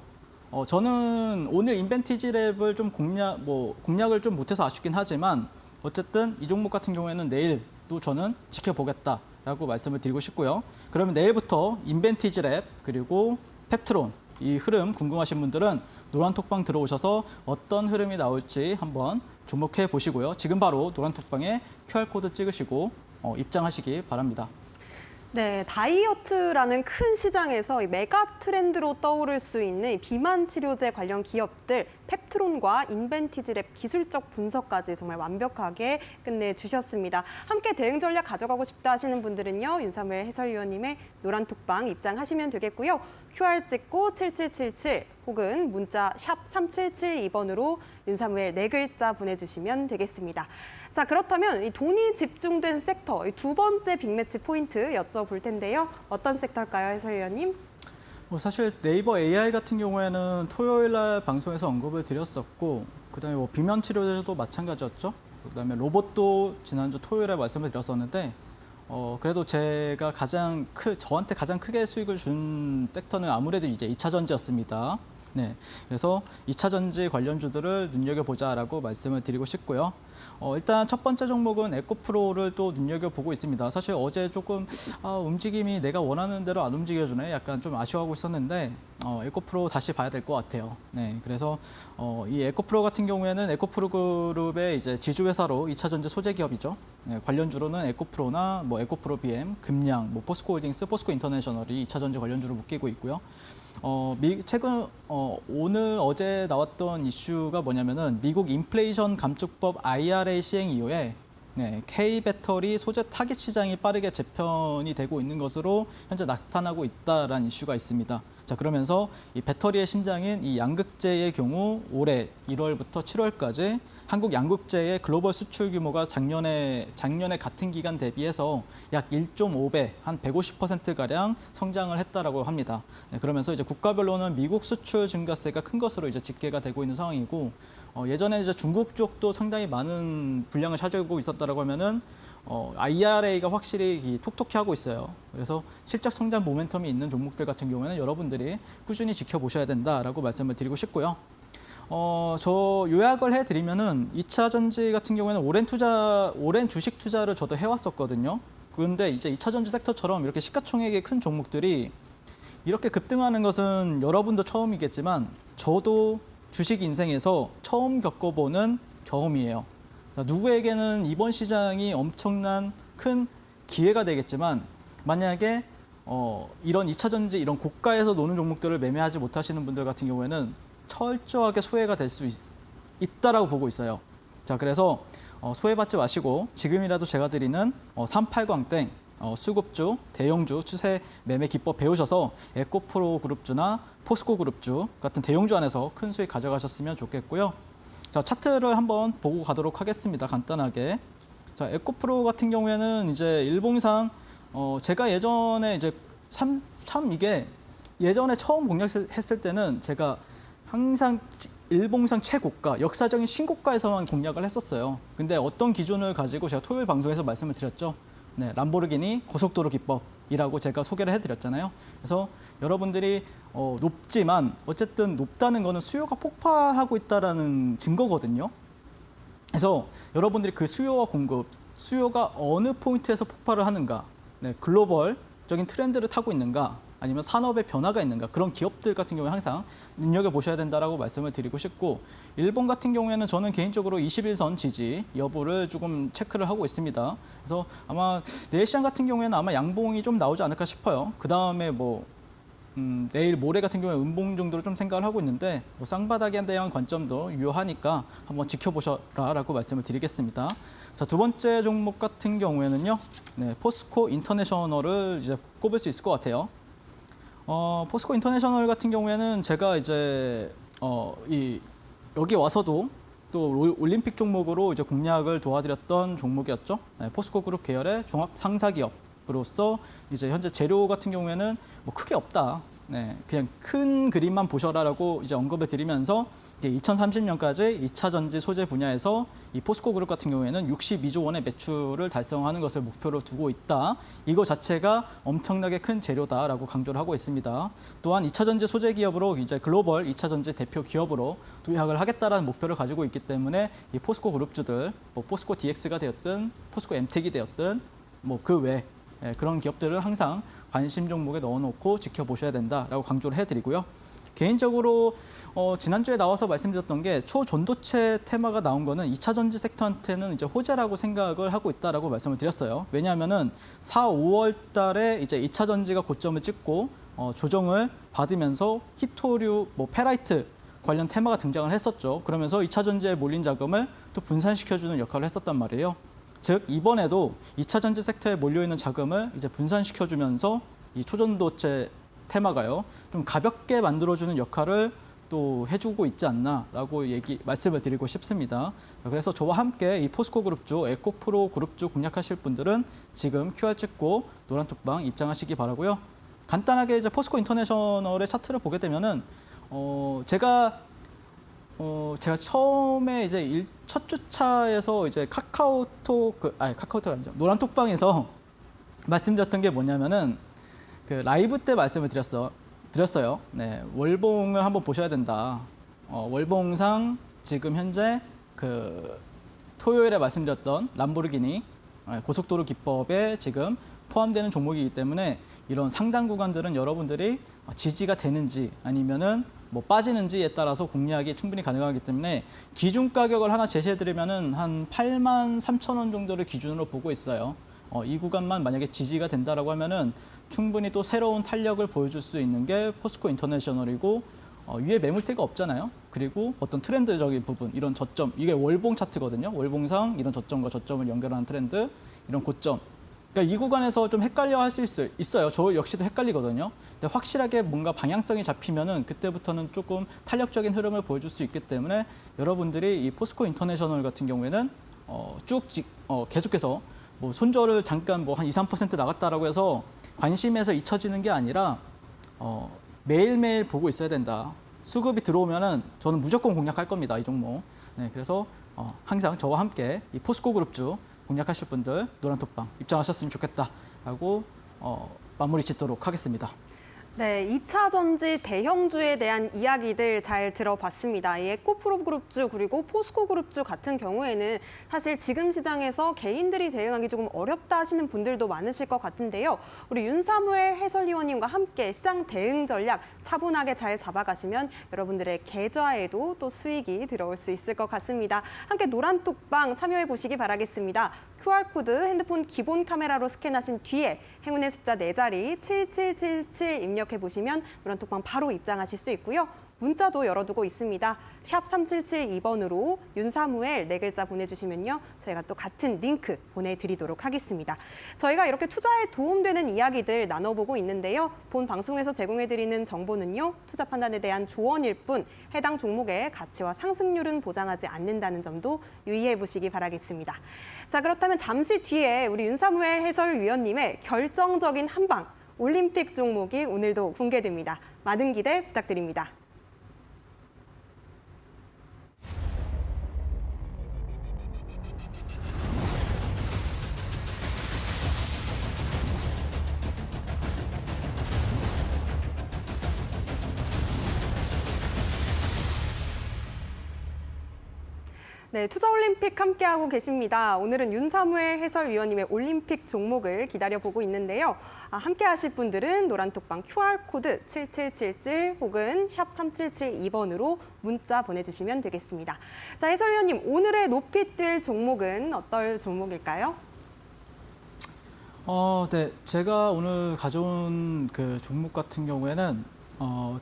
Speaker 2: 저는 오늘 인벤티지 랩을 좀 공략을 좀 못해서 아쉽긴 하지만 어쨌든 이 종목 같은 경우에는 내일 또 저는 지켜보겠다라고 말씀을 드리고 싶고요. 그러면 내일부터 인벤티지 랩 그리고 펩트론 이 흐름 궁금하신 분들은 노란톡방 들어오셔서 어떤 흐름이 나올지 한번 주목해 보시고요. 지금 바로 노란톡방에 QR코드 찍으시고 입장하시기 바랍니다.
Speaker 1: 네, 다이어트라는 큰 시장에서 이 메가 트렌드로 떠오를 수 있는 이 비만 치료제 관련 기업들 펩트론과 인벤티지랩 기술적 분석까지 정말 완벽하게 끝내주셨습니다. 함께 대응 전략 가져가고 싶다 하시는 분들은요. 윤사무엘 해설위원님의 노란톡방 입장하시면 되겠고요. QR 찍고 7777 혹은 문자 샵 3772번으로 윤사무엘 4글자 보내주시면 되겠습니다. 자, 그렇다면 이 돈이 집중된 섹터, 이 두 번째 빅매치 포인트 여쭤볼 텐데요. 어떤 섹터일까요, 해설위원님?
Speaker 2: 사실 네이버 AI 같은 경우에는 토요일 날 방송에서 언급을 드렸었고 그다음에 뭐 비만 치료제도 마찬가지였죠. 그다음에 로봇도 지난주 토요일에 말씀을 드렸었는데 그래도 제가 저한테 가장 크게 수익을 준 섹터는 아무래도 이제 2차 전지였습니다. 네, 그래서 2차 전지 관련주들을 눈여겨보자라고 말씀을 드리고 싶고요. 일단 첫 번째 종목은 에코프로를 또 눈여겨보고 있습니다. 사실 어제 조금 움직임이 내가 원하는 대로 안 움직여주네 약간 좀 아쉬워하고 있었는데 에코프로 다시 봐야 될 것 같아요. 네, 그래서 이 에코프로 같은 경우에는 에코프로 그룹의 이제 지주회사로 2차 전지 소재 기업이죠. 네, 관련주로는 에코프로나 뭐 에코프로 BM, 금양, 뭐 포스코홀딩스, 포스코 인터내셔널이 2차 전지 관련주로 묶이고 있고요. 최근 어제 나왔던 이슈가 뭐냐면은 미국 인플레이션 감축법 IRA 시행 이후에 K 배터리 소재 타깃 시장이 빠르게 재편이 되고 있는 것으로 현재 나타나고 있다라는 이슈가 있습니다. 자, 그러면서 이 배터리의 심장인 이 양극재의 경우 올해 1월부터 7월까지 한국 양극재의 글로벌 수출 규모가 작년에 같은 기간 대비해서 약 1.5배, 한 150%가량 성장을 했다라고 합니다. 네, 그러면서 이제 국가별로는 미국 수출 증가세가 큰 것으로 이제 집계가 되고 있는 상황이고 예전에 이제 중국 쪽도 상당히 많은 분량을 차지하고 있었다라고 하면은 IRA가 확실히 톡톡히 하고 있어요. 그래서 실적 성장 모멘텀이 있는 종목들 같은 경우에는 여러분들이 꾸준히 지켜보셔야 된다라고 말씀을 드리고 싶고요. 저 요약을 해드리면은 2차 전지 같은 경우에는 오랜 주식 투자를 저도 해왔었거든요. 그런데 이제 2차 전지 섹터처럼 이렇게 시가총액이 큰 종목들이 이렇게 급등하는 것은 여러분도 처음이겠지만 저도 주식 인생에서 처음 겪어보는 경험이에요. 누구에게는 이번 시장이 엄청난 큰 기회가 되겠지만 만약에 이런 2차 전지 이런 고가에서 노는 종목들을 매매하지 못하시는 분들 같은 경우에는 철저하게 소외가 될 수 있다라고 보고 있어요. 자, 그래서 소외받지 마시고 지금이라도 제가 드리는 38광땡 수급주, 대형주, 추세 매매 기법 배우셔서 에코프로 그룹주나 포스코 그룹주 같은 대형주 안에서 큰 수익 가져가셨으면 좋겠고요. 자, 차트를 한번 보고 가도록 하겠습니다. 간단하게. 자, 에코프로 같은 경우에는 이제 일봉상 제가 예전에 이제 참 이게 예전에 처음 공략했을 때는 제가 항상 일봉상 최고가, 역사적인 신고가에서만 공략을 했었어요. 근데 어떤 기준을 가지고 제가 토요일 방송에서 말씀을 드렸죠. 네, 람보르기니 고속도로 기법이라고 제가 소개를 해드렸잖아요. 그래서 여러분들이 높지만 어쨌든 높다는 거는 수요가 폭발하고 있다는 증거거든요. 그래서 여러분들이 그 수요와 공급, 수요가 어느 포인트에서 폭발을 하는가, 네, 글로벌적인 트렌드를 타고 있는가, 아니면 산업의 변화가 있는가, 그런 기업들 같은 경우에 항상 눈여겨보셔야 된다라고 말씀을 드리고 싶고, 일본 같은 경우에는 저는 개인적으로 21선 지지 여부를 조금 체크를 하고 있습니다. 그래서 아마 내일 시장 같은 경우에는 아마 양봉이 좀 나오지 않을까 싶어요. 그 다음에 내일 모레 같은 경우에 음봉 정도로 좀 생각을 하고 있는데 쌍바닥에 대한 관점도 유효하니까 한번 지켜보셔라라고 말씀을 드리겠습니다. 자, 두 번째 종목 같은 경우에는요, 네, 포스코 인터내셔널을 이제 꼽을 수 있을 것 같아요. 포스코 인터내셔널 같은 경우에는 제가 이제 여기 와서도 또 올림픽 종목으로 이제 공략을 도와드렸던 종목이었죠. 네, 포스코 그룹 계열의 종합 상사 기업으로서 이제 현재 재료 같은 경우에는 뭐 크게 없다. 네, 그냥 큰 그림만 보셔라라고 이제 언급을 드리면서 2030년까지 2차 전지 소재 분야에서 이 포스코 그룹 같은 경우에는 62조 원의 매출을 달성하는 것을 목표로 두고 있다. 이거 자체가 엄청나게 큰 재료다라고 강조를 하고 있습니다. 또한 2차 전지 소재 기업으로 이제 글로벌 2차 전지 대표 기업으로 도약을 하겠다라는 목표를 가지고 있기 때문에 이 포스코 그룹주들, 포스코 DX가 되었든 포스코 엠텍이 되었든 그 외 그런 기업들을 항상 관심 종목에 넣어놓고 지켜보셔야 된다라고 강조를 해드리고요. 개인적으로 지난주에 나와서 말씀드렸던 게 초전도체 테마가 나온 거는 2차 전지 섹터한테는 이제 호재라고 생각을 하고 있다라고 말씀을 드렸어요. 왜냐하면은 4, 5월 달에 이제 2차 전지가 고점을 찍고 조정을 받으면서 히토류, 페라이트 관련 테마가 등장을 했었죠. 그러면서 2차 전지에 몰린 자금을 또 분산시켜주는 역할을 했었단 말이에요. 즉 이번에도 2차 전지 섹터에 몰려있는 자금을 이제 분산시켜주면서 이 초전도체 테마가요, 좀 가볍게 만들어주는 역할을 또 해주고 있지 않나라고 말씀을 드리고 싶습니다. 그래서 저와 함께 이 포스코 그룹주, 에코프로 그룹주 공략하실 분들은 지금 QR 찍고 노란톡방 입장하시기 바라고요. 간단하게 이제 포스코 인터내셔널의 차트를 보게 되면은 제가 처음에 이제 첫 주차에서 이제 카카오톡 아니죠, 노란톡방에서 말씀드렸던 게 뭐냐면은 그 라이브 때 말씀을 드렸어요. 네, 월봉을 한번 보셔야 된다. 월봉상 지금 현재 그 토요일에 말씀드렸던 람보르기니 고속도로 기법에 지금 포함되는 종목이기 때문에 이런 상단 구간들은 여러분들이 지지가 되는지 아니면은 빠지는지에 따라서 공략이 충분히 가능하기 때문에 기준 가격을 하나 제시해드리면은 한 83,000원 정도를 기준으로 보고 있어요. 이 구간만 만약에 지지가 된다라고 하면은 충분히 또 새로운 탄력을 보여줄 수 있는 게 포스코 인터내셔널이고 위에 매물대가 없잖아요. 그리고 어떤 트렌드적인 부분, 이런 저점, 이게 월봉 차트거든요. 월봉상 이런 저점과 저점을 연결하는 트렌드, 이런 고점. 그러니까 이 구간에서 좀 헷갈려 할 수 있어요. 저 역시도 헷갈리거든요. 근데 확실하게 뭔가 방향성이 잡히면은 그때부터는 조금 탄력적인 흐름을 보여줄 수 있기 때문에 여러분들이 이 포스코 인터내셔널 같은 경우에는 계속해서 손절을 잠깐 한 2, 3% 나갔다라고 해서 관심에서 잊혀지는 게 아니라 매일매일 보고 있어야 된다. 수급이 들어오면은 저는 무조건 공략할 겁니다. 이 종목. 네, 그래서 항상 저와 함께 이 포스코 그룹주 공략하실 분들 노란톡방 입장하셨으면 좋겠다라고 마무리 짓도록 하겠습니다.
Speaker 1: 네, 2차 전지 대형주에 대한 이야기들 잘 들어봤습니다. 이 에코프로 그룹주 그리고 포스코 그룹주 같은 경우에는 사실 지금 시장에서 개인들이 대응하기 조금 어렵다 하시는 분들도 많으실 것 같은데요. 우리 윤사무엘 해설위원님과 함께 시장 대응 전략 차분하게 잘 잡아가시면 여러분들의 계좌에도 또 수익이 들어올 수 있을 것 같습니다. 함께 노란톡방 참여해 보시기 바라겠습니다. QR코드 핸드폰 기본 카메라로 스캔하신 뒤에 행운의 숫자 4자리 7777 입력해 보시면 노란톡방 바로 입장하실 수 있고요. 문자도 열어두고 있습니다. 샵 3772번으로 윤사무엘 4글자 보내주시면요. 저희가 또 같은 링크 보내드리도록 하겠습니다. 저희가 이렇게 투자에 도움되는 이야기들 나눠보고 있는데요. 본 방송에서 제공해드리는 정보는요. 투자 판단에 대한 조언일 뿐 해당 종목의 가치와 상승률은 보장하지 않는다는 점도 유의해 보시기 바라겠습니다. 자, 그렇다면 잠시 뒤에 우리 윤사무엘 해설위원님의 결정적인 한방 올림픽 종목이 오늘도 공개됩니다. 많은 기대 부탁드립니다. 네, 투자올림픽 함께하고 계십니다. 오늘은 윤사무엘 해설위원님의 올림픽 종목을 기다려보고 있는데요. 함께 하실 분들은 노란톡방 QR코드 7777 혹은 샵 3772번으로 문자 보내주시면 되겠습니다. 자, 해설위원님, 오늘의 높이 뛸 종목은 어떨 종목일까요?
Speaker 2: 네, 제가 오늘 가져온 그 종목 같은 경우에는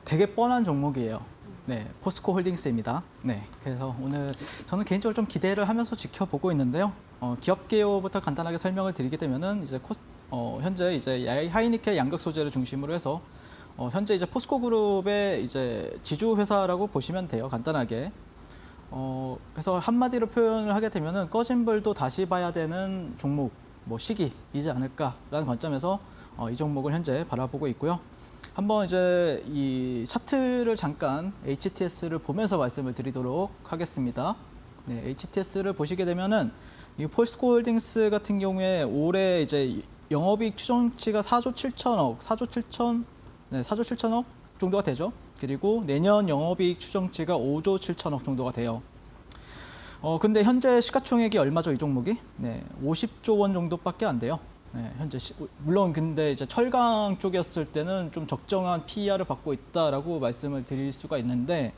Speaker 2: 되게 뻔한 종목이에요. 네, 포스코 홀딩스입니다. 네, 그래서 오늘 저는 개인적으로 좀 기대를 하면서 지켜보고 있는데요. 기업 개요부터 간단하게 설명을 드리게 되면은 이제 현재 이제 하이니켈 양극 소재를 중심으로 해서 현재 이제 포스코 그룹의 이제 지주 회사라고 보시면 돼요. 간단하게. 그래서 한마디로 표현을 하게 되면은 꺼진 불도 다시 봐야 되는 종목, 뭐 시기이지 않을까라는 관점에서 이 종목을 현재 바라보고 있고요. 한번 이제 이 차트를 잠깐 HTS를 보면서 말씀을 드리도록 하겠습니다. 네, HTS를 보시게 되면은 이 포스코 홀딩스 같은 경우에 올해 이제 영업이익 추정치가 4조 7천억, 4조 7천억 정도가 되죠. 그리고 내년 영업이익 추정치가 5조 7천억 정도가 돼요. 근데 현재 시가총액이 얼마죠, 이 종목이? 네, 50조 원 정도밖에 안 돼요. 네, 현재 물론 근데 이제 철강 쪽이었을 때는 좀 적정한 PER을 받고 있다라고 말씀을 드릴 수가 있는데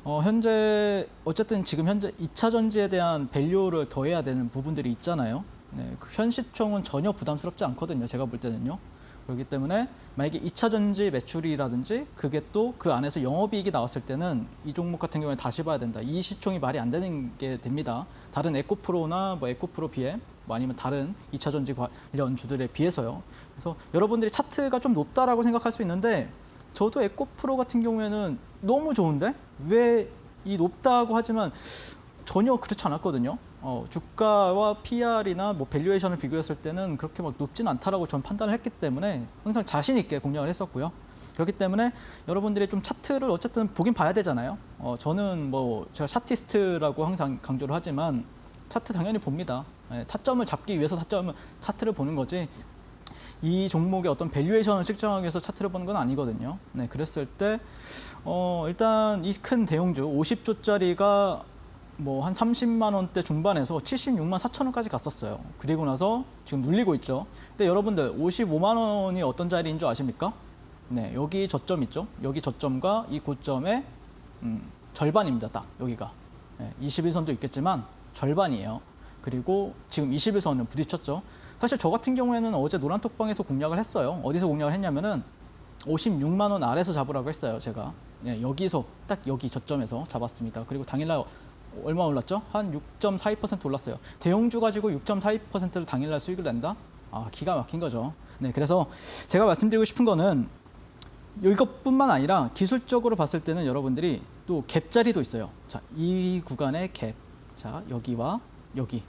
Speaker 2: 현재 어쨌든 지금 현재 2차 전지에 대한 밸류를 더해야 되는 부분들이 있잖아요. 네, 그 현 시총은 전혀 부담스럽지 않거든요. 제가 볼 때는요. 그렇기 때문에 만약에 2차 전지 매출이라든지 그게 또 그 안에서 영업이익이 나왔을 때는 이 종목 같은 경우에 다시 봐야 된다. 이 시총이 말이 안 되는 게 됩니다. 다른 에코프로나 뭐 에코프로 BM 뭐 아니면 다른 2차 전지 관련 주들에 비해서요. 그래서 여러분들이 차트가 좀 높다라고 생각할 수 있는데 저도 에코프로 같은 경우에는 너무 좋은데 왜 이 높다고 하지만 전혀 그렇지 않았거든요. 주가와 PR이나 뭐 밸류에이션을 비교했을 때는 그렇게 막 높진 않다라고 저는 판단을 했기 때문에 항상 자신 있게 공략을 했었고요. 그렇기 때문에 여러분들이 좀 차트를 어쨌든 보긴 봐야 되잖아요. 저는 뭐 제가 차티스트라고 항상 강조를 하지만 차트 당연히 봅니다. 타점을 잡기 위해서 차트를 보는 거지 이 종목의 어떤 밸류에이션을 측정하기 위해서 차트를 보는 건 아니거든요. 네, 그랬을 때 일단 이 큰 대형주 50조짜리가 뭐 한 30만 원대 중반에서 76만 4천 원까지 갔었어요. 그리고 나서 지금 눌리고 있죠. 근데 여러분들 55만 원이 어떤 자리인 줄 아십니까? 네, 여기 저점 있죠. 여기 저점과 이 고점의 절반입니다. 딱 여기가. 네, 21선도 있겠지만 절반이에요. 그리고 지금 21선은 부딪혔죠. 사실 저 같은 경우에는 어제 노란톡방에서 공략을 했어요. 어디서 공략을 했냐면은 56만 원 아래서 잡으라고 했어요. 제가. 네, 여기서 딱 여기 저점에서 잡았습니다. 그리고 당일날 얼마 올랐죠? 한 6.42% 올랐어요. 대형주 가지고 6.42%를 당일날 수익을 낸다? 기가 막힌 거죠. 네, 그래서 제가 말씀드리고 싶은 거는 이것뿐만 아니라 기술적으로 봤을 때는 여러분들이 또 갭 자리도 있어요. 자, 이 구간의 갭. 자, 여기와 여기.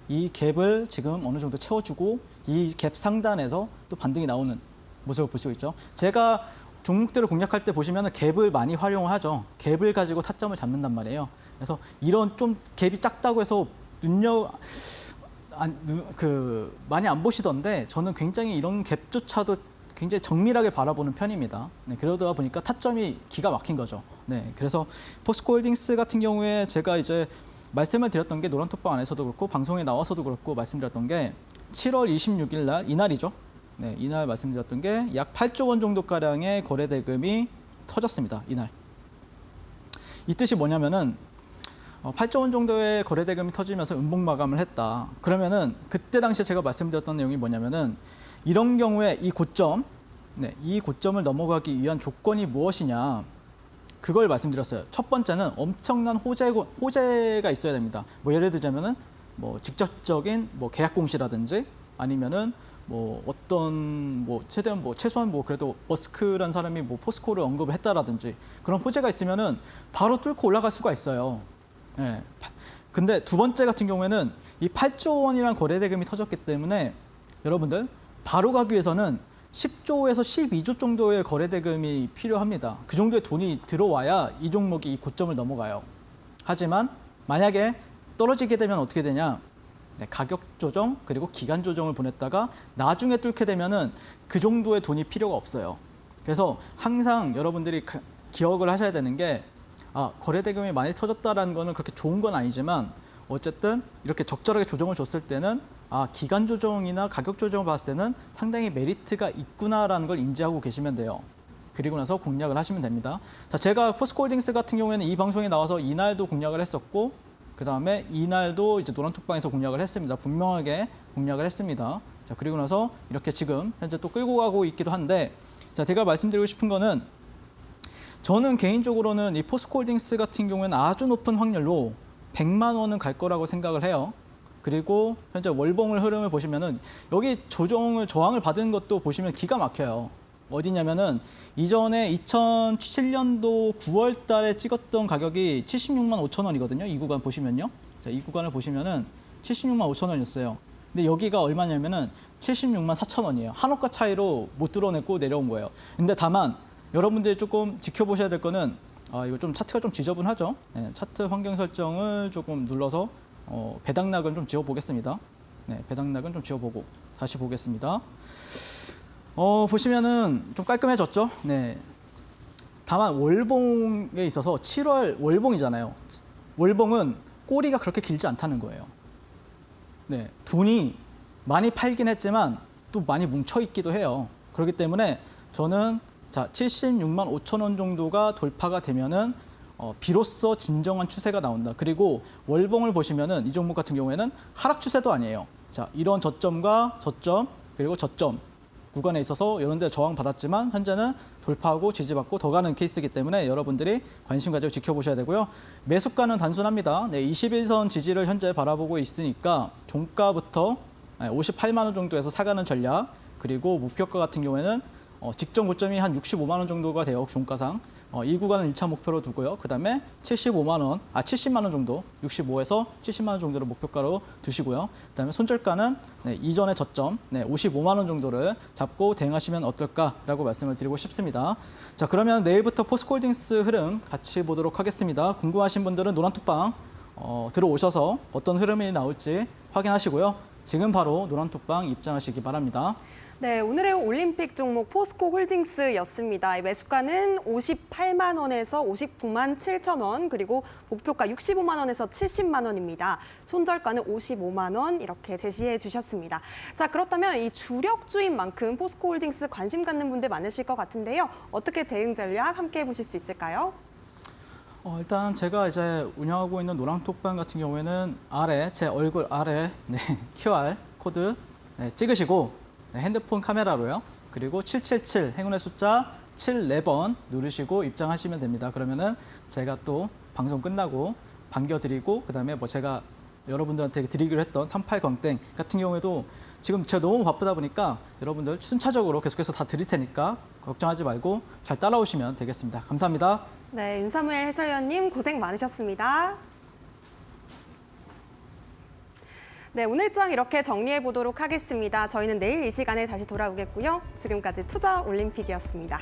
Speaker 2: 이 갭을 지금 어느 정도 채워주고 이 갭 상단에서 또 반등이 나오는 모습을 볼 수 있죠. 제가 종목들을 공략할 때 보시면 갭을 많이 활용하죠. 갭을 가지고 타점을 잡는단 말이에요. 그래서 이런 좀 갭이 작다고 해서 많이 안 보시던데 저는 굉장히 이런 갭조차도 굉장히 정밀하게 바라보는 편입니다. 네, 그러다 보니까 타점이 기가 막힌 거죠. 네, 그래서 포스코홀딩스 같은 경우에 제가 이제 말씀을 드렸던 게 노란톡방 안에서도 그렇고 방송에 나와서도 그렇고 말씀드렸던 게 7월 26일 날 이날이죠. 네, 이날 말씀드렸던 게 약 8조 원 정도 가량의 거래 대금이 터졌습니다. 이날. 이 뜻이 뭐냐면은 8조 원 정도의 거래 대금이 터지면서 음봉 마감을 했다. 그러면은 그때 당시에 제가 말씀드렸던 내용이 뭐냐면은 이런 경우에 이 고점, 네, 이 고점을 넘어가기 위한 조건이 무엇이냐? 그걸 말씀드렸어요. 첫 번째는 엄청난 호재가 있어야 됩니다. 뭐 예를 들자면은 뭐 직접적인 뭐 계약 공시라든지 아니면은 뭐 어떤 뭐 최소한 뭐 그래도 머스크라는 사람이 뭐 포스코를 언급을 했다라든지 그런 호재가 있으면은 바로 뚫고 올라갈 수가 있어요. 예. 근데 두 번째 같은 경우에는 이 8조 원이라는 거래 대금이 터졌기 때문에 여러분들 바로 가기 위해서는 10조에서 12조 정도의 거래 대금이 필요합니다. 그 정도의 돈이 들어와야 이 종목이 이 고점을 넘어가요. 하지만 만약에 떨어지게 되면 어떻게 되냐? 네, 가격 조정 그리고 기간 조정을 보냈다가 나중에 뚫게 되면은 그 정도의 돈이 필요가 없어요. 그래서 항상 여러분들이 기억을 하셔야 되는 게 거래 대금이 많이 터졌다라는 거는 그렇게 좋은 건 아니지만 어쨌든 이렇게 적절하게 조정을 줬을 때는 기간 조정이나 가격 조정을 봤을 때는 상당히 메리트가 있구나라는 걸 인지하고 계시면 돼요. 그리고 나서 공략을 하시면 됩니다. 자, 제가 포스코홀딩스 같은 경우에는 이 방송에 나와서 이날도 공략을 했었고 그 다음에 이날도 이제 노란톡방에서 공략을 했습니다. 분명하게 공략을 했습니다. 자, 그리고 나서 이렇게 지금 현재 또 끌고 가고 있기도 한데 자, 제가 말씀드리고 싶은 거는 저는 개인적으로는 이 포스코홀딩스 같은 경우에는 아주 높은 확률로 100만 원은 갈 거라고 생각을 해요. 그리고 현재 월봉을 흐름을 보시면은 여기 저항을 받은 것도 보시면 기가 막혀요. 어디냐면은 이전에 2007년도 9월 달에 찍었던 가격이 76만 5천 원이거든요. 이 구간 보시면요. 자, 이 구간을 보시면은 76만 5천 원이었어요. 근데 여기가 얼마냐면은 76만 4천 원이에요. 한옥가 차이로 못 드러내고 내려온 거예요. 근데 다만 여러분들이 조금 지켜보셔야 될 거는 이거 좀 차트가 좀 지저분하죠. 네, 차트 환경 설정을 조금 눌러서 배당락은 좀 지워보겠습니다. 네, 배당락은 좀 지워보고 다시 보겠습니다. 보시면은 좀 깔끔해졌죠. 네. 다만 월봉에 있어서 7월 월봉이잖아요. 월봉은 꼬리가 그렇게 길지 않다는 거예요. 네, 돈이 많이 팔긴 했지만 또 많이 뭉쳐 있기도 해요. 그렇기 때문에 저는 76만 5천 원 정도가 돌파가 되면은 비로소 진정한 추세가 나온다. 그리고 월봉을 보시면은 이 종목 같은 경우에는 하락 추세도 아니에요. 자, 이런 저점과 저점 그리고 저점 구간에 있어서 이런 데 저항 받았지만 현재는 돌파하고 지지받고 더 가는 케이스이기 때문에 여러분들이 관심 가지고 지켜보셔야 되고요. 매수가는 단순합니다. 네, 21선 지지를 현재 바라보고 있으니까 종가부터 58만 원 정도에서 사가는 전략 그리고 목표가 같은 경우에는 직전 고점이 한 65만 원 정도가 돼요. 종가상. 이 구간을 1차 목표로 두고요. 그다음에 70만 원 정도, 65에서 70만 원 정도를 목표가로 두시고요. 그다음에 손절가는 이전의 저점 55만 원 정도를 잡고 대응하시면 어떨까라고 말씀을 드리고 싶습니다. 자, 그러면 내일부터 포스코홀딩스 흐름 같이 보도록 하겠습니다. 궁금하신 분들은 노란톡방 들어오셔서 어떤 흐름이 나올지 확인하시고요. 지금 바로 노란톡방 입장하시기 바랍니다.
Speaker 1: 네, 오늘의 올림픽 종목 포스코홀딩스였습니다. 매수가는 58만 원에서 59만 7천 원, 그리고 목표가 65만 원에서 70만 원입니다. 손절가는 55만 원 이렇게 제시해 주셨습니다. 자, 그렇다면 이 주력주인 만큼 포스코홀딩스 관심 갖는 분들 많으실 것 같은데요. 어떻게 대응 전략 함께 보실 수 있을까요?
Speaker 2: 일단 제가 이제 운영하고 있는 노랑톡방 같은 경우에는 제 얼굴 아래 QR 코드 찍으시고 핸드폰 카메라로요. 그리고 777 행운의 숫자 74번 누르시고 입장하시면 됩니다. 그러면은 제가 또 방송 끝나고 반겨드리고 그다음에 뭐 제가 여러분들한테 드리기로 했던 38광땡 같은 경우에도 지금 제가 너무 바쁘다 보니까 여러분들 순차적으로 계속해서 다 드릴 테니까 걱정하지 말고 잘 따라오시면 되겠습니다. 감사합니다.
Speaker 1: 네, 윤사무엘 해설위원님 고생 많으셨습니다. 네, 오늘 일정 이렇게 정리해 보도록 하겠습니다. 저희는 내일 이 시간에 다시 돌아오겠고요. 지금까지 투자 올림픽이었습니다.